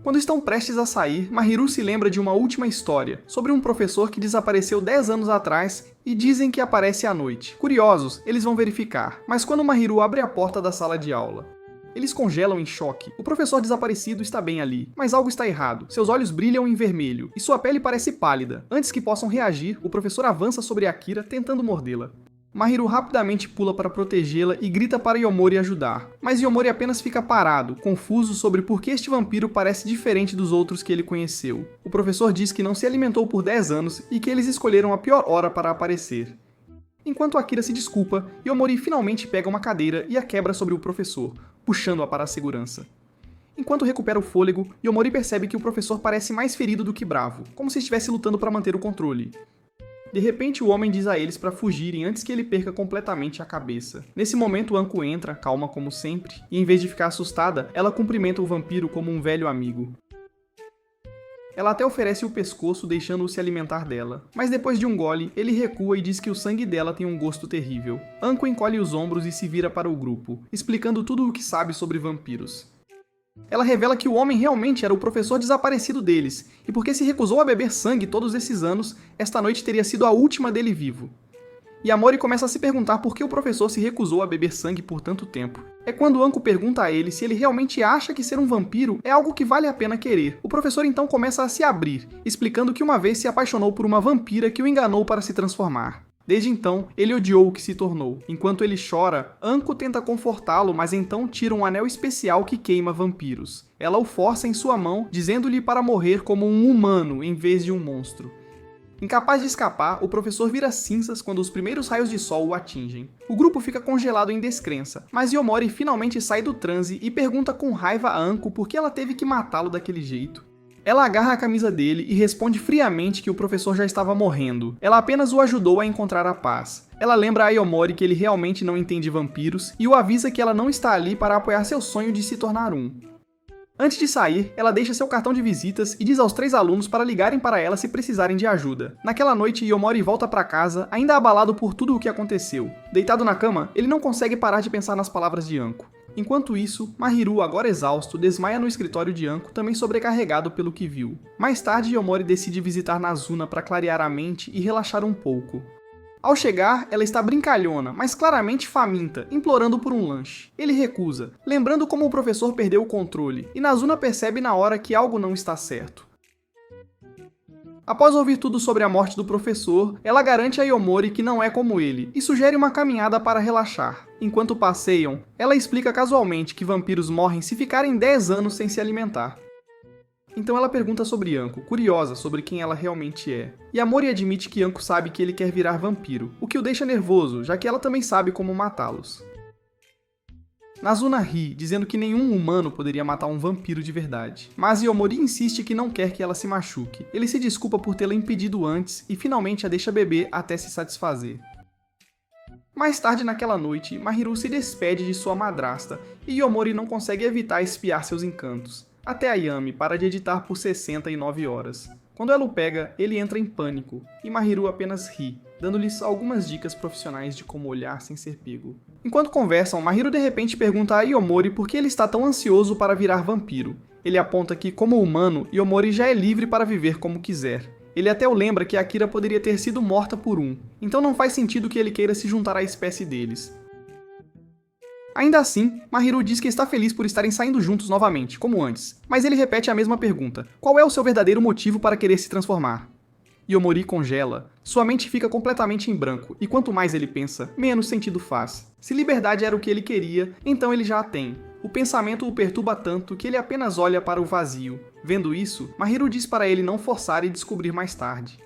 Quando estão prestes a sair, Mahiru se lembra de uma última história, sobre um professor que desapareceu 10 anos atrás e dizem que aparece à noite. Curiosos, eles vão verificar, mas quando Mahiru abre a porta da sala de aula, eles congelam em choque. O professor desaparecido está bem ali, mas algo está errado. Seus olhos brilham em vermelho e sua pele parece pálida. Antes que possam reagir, o professor avança sobre Akira tentando mordê-la. Mahiru rapidamente pula para protegê-la e grita para Yomori ajudar, mas Yomori apenas fica parado, confuso sobre por que este vampiro parece diferente dos outros que ele conheceu. O professor diz que não se alimentou por 10 anos e que eles escolheram a pior hora para aparecer. Enquanto Akira se desculpa, Yomori finalmente pega uma cadeira e a quebra sobre o professor, puxando-a para a segurança. Enquanto recupera o fôlego, Yomori percebe que o professor parece mais ferido do que bravo, como se estivesse lutando para manter o controle. De repente, o homem diz a eles para fugirem antes que ele perca completamente a cabeça. Nesse momento, Anko entra, calma como sempre, e em vez de ficar assustada, ela cumprimenta o vampiro como um velho amigo. Ela até oferece o pescoço, deixando-o se alimentar dela. Mas depois de um gole, ele recua e diz que o sangue dela tem um gosto terrível. Anko encolhe os ombros e se vira para o grupo, explicando tudo o que sabe sobre vampiros. Ela revela que o homem realmente era o professor desaparecido deles, e porque se recusou a beber sangue todos esses anos, esta noite teria sido a última dele vivo. Yamori começa a se perguntar por que o professor se recusou a beber sangue por tanto tempo. É quando Anko pergunta a ele se ele realmente acha que ser um vampiro é algo que vale a pena querer. O professor então começa a se abrir, explicando que uma vez se apaixonou por uma vampira que o enganou para se transformar. Desde então, ele odiou o que se tornou. Enquanto ele chora, Anko tenta confortá-lo, mas então tira um anel especial que queima vampiros. Ela o força em sua mão, dizendo-lhe para morrer como um humano em vez de um monstro. Incapaz de escapar, o professor vira cinzas quando os primeiros raios de sol o atingem. O grupo fica congelado em descrença, mas Yomori finalmente sai do transe e pergunta com raiva a Anko por que ela teve que matá-lo daquele jeito. Ela agarra a camisa dele e responde friamente que o professor já estava morrendo. Ela apenas o ajudou a encontrar a paz. Ela lembra a Yomori que ele realmente não entende vampiros e o avisa que ela não está ali para apoiar seu sonho de se tornar um. Antes de sair, ela deixa seu cartão de visitas e diz aos 3 alunos para ligarem para ela se precisarem de ajuda. Naquela noite, Yomori volta para casa, ainda abalado por tudo o que aconteceu. Deitado na cama, ele não consegue parar de pensar nas palavras de Anko. Enquanto isso, Mahiru, agora exausto, desmaia no escritório de Anko, também sobrecarregado pelo que viu. Mais tarde, Yomori decide visitar Nazuna para clarear a mente e relaxar um pouco. Ao chegar, ela está brincalhona, mas claramente faminta, implorando por um lanche. Ele recusa, lembrando como o professor perdeu o controle, e Nazuna percebe na hora que algo não está certo. Após ouvir tudo sobre a morte do professor, ela garante a Yomori que não é como ele, e sugere uma caminhada para relaxar. Enquanto passeiam, ela explica casualmente que vampiros morrem se ficarem 10 anos sem se alimentar. Então ela pergunta sobre Anko, curiosa sobre quem ela realmente é. Yamori admite que Anko sabe que ele quer virar vampiro, o que o deixa nervoso, já que ela também sabe como matá-los. Nazuna ri, dizendo que nenhum humano poderia matar um vampiro de verdade. Mas Yomori insiste que não quer que ela se machuque. Ele se desculpa por tê-la impedido antes e finalmente a deixa beber até se satisfazer. Mais tarde naquela noite, Mahiru se despede de sua madrasta e Yomori não consegue evitar espiar seus encantos. Até Ayami para de editar por 69 horas. Quando ela o pega, ele entra em pânico, e Mahiru apenas ri, dando-lhes algumas dicas profissionais de como olhar sem ser pego. Enquanto conversam, Mahiru de repente pergunta a Yomori por que ele está tão ansioso para virar vampiro. Ele aponta que, como humano, Yomori já é livre para viver como quiser. Ele até o lembra que Akira poderia ter sido morta por um, então não faz sentido que ele queira se juntar à espécie deles. Ainda assim, Mahiru diz que está feliz por estarem saindo juntos novamente, como antes, mas ele repete a mesma pergunta: qual é o seu verdadeiro motivo para querer se transformar? Yomori congela, sua mente fica completamente em branco, e quanto mais ele pensa, menos sentido faz. Se liberdade era o que ele queria, então ele já a tem. O pensamento o perturba tanto que ele apenas olha para o vazio. Vendo isso, Mahiru diz para ele não forçar e descobrir mais tarde.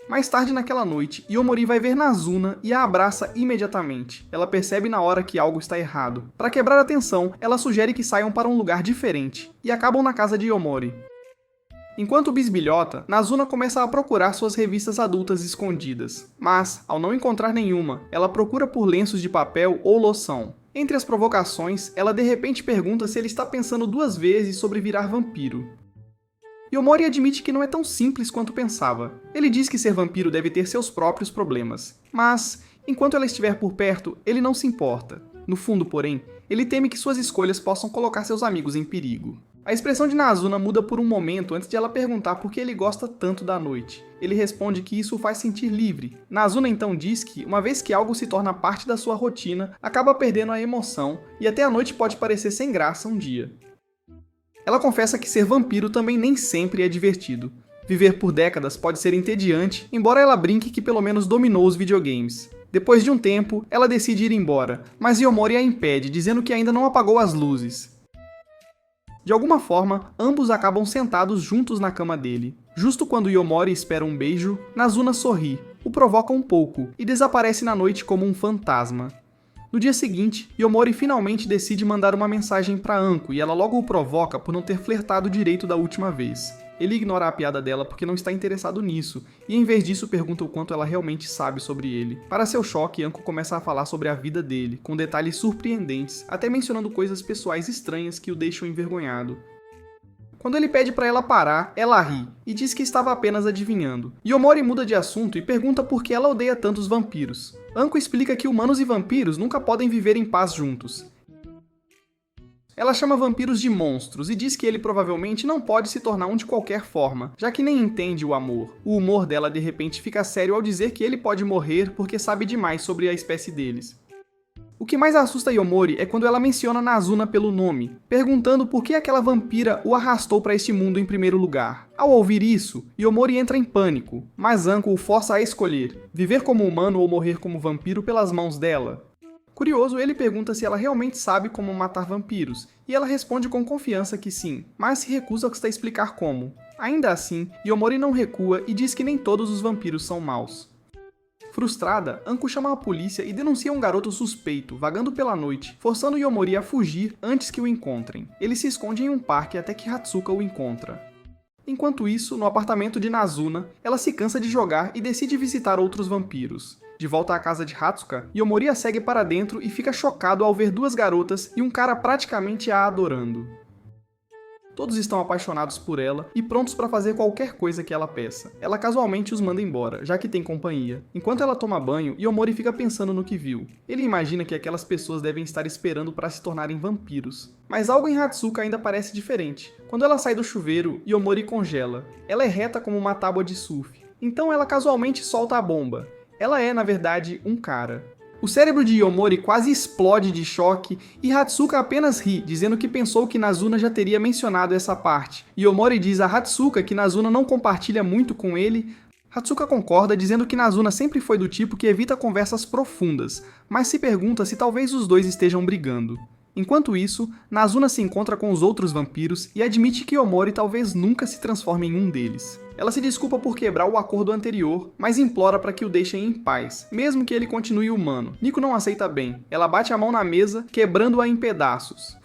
Mais tarde naquela noite, Yomori vai ver Nazuna e a abraça imediatamente. Ela percebe na hora que algo está errado. Para quebrar a tensão, ela sugere que saiam para um lugar diferente, e acabam na casa de Yomori. Enquanto bisbilhota, Nazuna começa a procurar suas revistas adultas escondidas. Mas, ao não encontrar nenhuma, ela procura por lenços de papel ou loção. Entre as provocações, ela de repente pergunta se ele está pensando 2 vezes sobre virar vampiro. Yomori admite que não é tão simples quanto pensava. Ele diz que ser vampiro deve ter seus próprios problemas, mas, enquanto ela estiver por perto, ele não se importa. No fundo, porém, ele teme que suas escolhas possam colocar seus amigos em perigo. A expressão de Nazuna muda por um momento antes de ela perguntar por que ele gosta tanto da noite. Ele responde que isso o faz sentir livre. Nazuna então diz que, uma vez que algo se torna parte da sua rotina, acaba perdendo a emoção e até a noite pode parecer sem graça um dia. Ela confessa que ser vampiro também nem sempre é divertido. Viver por décadas pode ser entediante, embora ela brinque que pelo menos dominou os videogames. Depois de um tempo, ela decide ir embora, mas Yomori a impede, dizendo que ainda não apagou as luzes. De alguma forma, ambos acabam sentados juntos na cama dele. Justo quando Yomori espera um beijo, Nazuna sorri, o provoca um pouco e desaparece na noite como um fantasma. No dia seguinte, Yomori finalmente decide mandar uma mensagem para Anko e ela logo o provoca por não ter flertado direito da última vez. Ele ignora a piada dela porque não está interessado nisso, e em vez disso pergunta o quanto ela realmente sabe sobre ele. Para seu choque, Anko começa a falar sobre a vida dele, com detalhes surpreendentes, até mencionando coisas pessoais estranhas que o deixam envergonhado. Quando ele pede para ela parar, ela ri, e diz que estava apenas adivinhando. Yomori muda de assunto e pergunta por que ela odeia tanto os vampiros. Anko explica que humanos e vampiros nunca podem viver em paz juntos. Ela chama vampiros de monstros e diz que ele provavelmente não pode se tornar um de qualquer forma, já que nem entende o amor. O humor dela de repente fica sério ao dizer que ele pode morrer porque sabe demais sobre a espécie deles. O que mais assusta Yomori é quando ela menciona Nazuna pelo nome, perguntando por que aquela vampira o arrastou para este mundo em primeiro lugar. Ao ouvir isso, Yomori entra em pânico, mas Anko o força a escolher, viver como humano ou morrer como vampiro pelas mãos dela. Curioso, ele pergunta se ela realmente sabe como matar vampiros, e ela responde com confiança que sim, mas se recusa a explicar como. Ainda assim, Yomori não recua e diz que nem todos os vampiros são maus. Frustrada, Anko chama a polícia e denuncia um garoto suspeito, vagando pela noite, forçando Yomori a fugir antes que o encontrem. Ele se esconde em um parque até que Hatsuka o encontra. Enquanto isso, no apartamento de Nazuna, ela se cansa de jogar e decide visitar outros vampiros. De volta à casa de Hatsuka, Yomori a segue para dentro e fica chocado ao ver duas garotas e um cara praticamente a adorando. Todos estão apaixonados por ela e prontos para fazer qualquer coisa que ela peça. Ela casualmente os manda embora, já que tem companhia. Enquanto ela toma banho, Yomori fica pensando no que viu. Ele imagina que aquelas pessoas devem estar esperando para se tornarem vampiros. Mas algo em Hatsuka ainda parece diferente. Quando ela sai do chuveiro, Yomori congela. Ela é reta como uma tábua de surf. Então ela casualmente solta a bomba. Ela é, na verdade, um cara. O cérebro de Yomori quase explode de choque e Hatsuka apenas ri, dizendo que pensou que Nazuna já teria mencionado essa parte. Yomori diz a Hatsuka que Nazuna não compartilha muito com ele. Hatsuka concorda, dizendo que Nazuna sempre foi do tipo que evita conversas profundas, mas se pergunta se talvez os dois estejam brigando. Enquanto isso, Nazuna se encontra com os outros vampiros e admite que Yomori talvez nunca se transforme em um deles. Ela se desculpa por quebrar o acordo anterior, mas implora para que o deixem em paz, mesmo que ele continue humano. Nico não aceita bem. Ela bate a mão na mesa, quebrando-a em pedaços.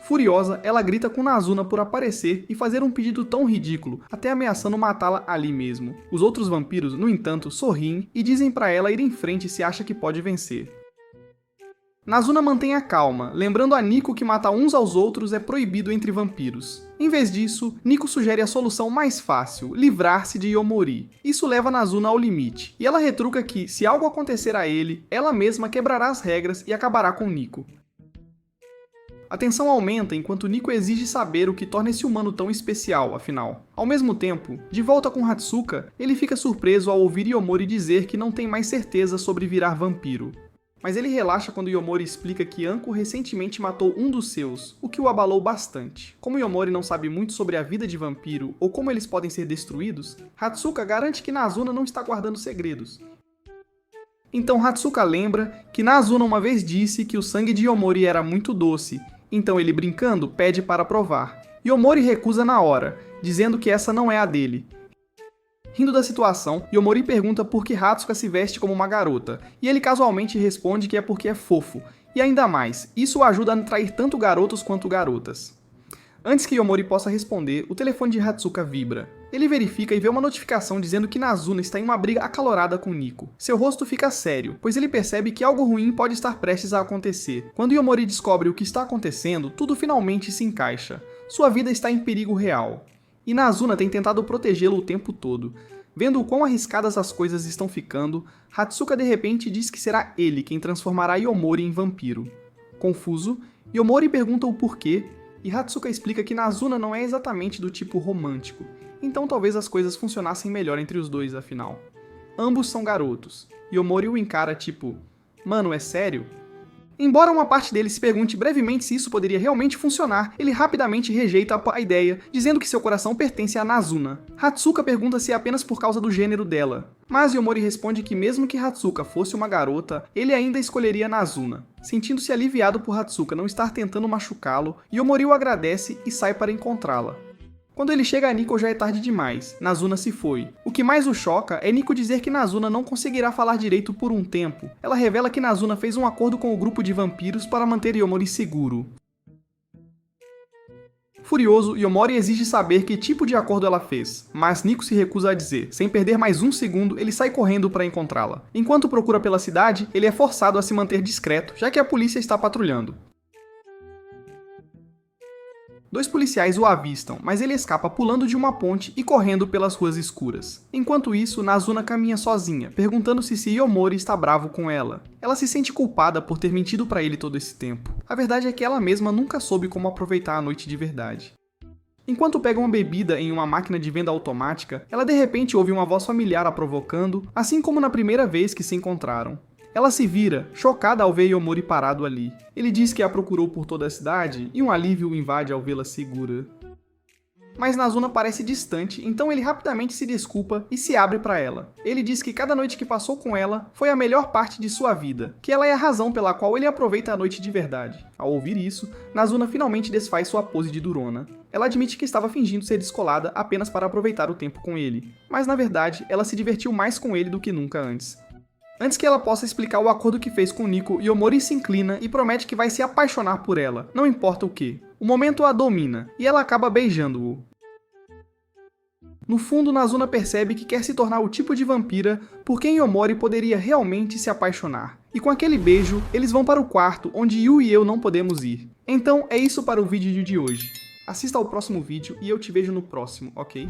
Furiosa, ela grita com Nazuna por aparecer e fazer um pedido tão ridículo, até ameaçando matá-la ali mesmo. Os outros vampiros, no entanto, sorriem e dizem para ela ir em frente se acha que pode vencer. Nazuna mantém a calma, lembrando a Nico que matar uns aos outros é proibido entre vampiros. Em vez disso, Nico sugere a solução mais fácil, livrar-se de Yomori. Isso leva Nazuna ao limite, e ela retruca que, se algo acontecer a ele, ela mesma quebrará as regras e acabará com Nico. A tensão aumenta enquanto Nico exige saber o que torna esse humano tão especial, afinal. Ao mesmo tempo, de volta com Hatsuka, ele fica surpreso ao ouvir Yomori dizer que não tem mais certeza sobre virar vampiro. Mas ele relaxa quando Yomori explica que Anko recentemente matou um dos seus, o que o abalou bastante. Como Yomori não sabe muito sobre a vida de vampiro ou como eles podem ser destruídos, Hatsuka garante que Nazuna não está guardando segredos. Então Hatsuka lembra que Nazuna uma vez disse que o sangue de Yomori era muito doce, então ele brincando pede para provar. Yomori recusa na hora, dizendo que essa não é a dele. Rindo da situação, Yomori pergunta por que Hatsuka se veste como uma garota, e ele casualmente responde que é porque é fofo, e ainda mais, isso o ajuda a atrair tanto garotos quanto garotas. Antes que Yomori possa responder, o telefone de Hatsuka vibra. Ele verifica e vê uma notificação dizendo que Nazuna está em uma briga acalorada com Nico. Seu rosto fica sério, pois ele percebe que algo ruim pode estar prestes a acontecer. Quando Yomori descobre o que está acontecendo, tudo finalmente se encaixa. Sua vida está em perigo real. E Nazuna tem tentado protegê-lo o tempo todo. Vendo o quão arriscadas as coisas estão ficando, Hatsuka de repente diz que será ele quem transformará Yomori em vampiro. Confuso, Yomori pergunta o porquê, E Hatsuka explica que Nazuna não é exatamente do tipo romântico, então talvez as coisas funcionassem melhor entre os dois afinal. Ambos são garotos, e Omori o encara tipo, mano, é sério? Embora uma parte dele se pergunte brevemente se isso poderia realmente funcionar, ele rapidamente rejeita a ideia, dizendo que seu coração pertence a Nazuna. Hatsuka pergunta se é apenas por causa do gênero dela, mas Yomori responde que mesmo que Hatsuka fosse uma garota, ele ainda escolheria Nazuna. Sentindo-se aliviado por Hatsuka não estar tentando machucá-lo, Yomori o agradece e sai para encontrá-la. Quando ele chega a Nico já é tarde demais, Nazuna se foi. O que mais o choca é Nico dizer que Nazuna não conseguirá falar direito por um tempo. Ela revela que Nazuna fez um acordo com o grupo de vampiros para manter Yomori seguro. Furioso, Yomori exige saber que tipo de acordo ela fez, mas Nico se recusa a dizer. Sem perder mais um segundo, ele sai correndo para encontrá-la. Enquanto procura pela cidade, ele é forçado a se manter discreto, já que a polícia está patrulhando. Dois policiais o avistam, mas ele escapa pulando de uma ponte e correndo pelas ruas escuras. Enquanto isso, Nazuna caminha sozinha, perguntando-se se Yomori está bravo com ela. Ela se sente culpada por ter mentido para ele todo esse tempo. A verdade é que ela mesma nunca soube como aproveitar a noite de verdade. Enquanto pega uma bebida em uma máquina de venda automática, ela de repente ouve uma voz familiar a provocando, assim como na primeira vez que se encontraram. Ela se vira, chocada ao ver Yomori parado ali. Ele diz que a procurou por toda a cidade e um alívio o invade ao vê-la segura. Mas Nazuna parece distante, então ele rapidamente se desculpa e se abre para ela. Ele diz que cada noite que passou com ela foi a melhor parte de sua vida, que ela é a razão pela qual ele aproveita a noite de verdade. Ao ouvir isso, Nazuna finalmente desfaz sua pose de durona. Ela admite que estava fingindo ser descolada apenas para aproveitar o tempo com ele, mas na verdade ela se divertiu mais com ele do que nunca antes. Antes que ela possa explicar o acordo que fez com Nico, Yomori se inclina e promete que vai se apaixonar por ela, não importa o que. O momento a domina, e ela acaba beijando-o. No fundo, Nazuna percebe que quer se tornar o tipo de vampira por quem Yomori poderia realmente se apaixonar. E com aquele beijo, eles vão para o quarto onde Yu e eu não podemos ir. Então é isso para o vídeo de hoje. Assista ao próximo vídeo e eu te vejo no próximo, ok?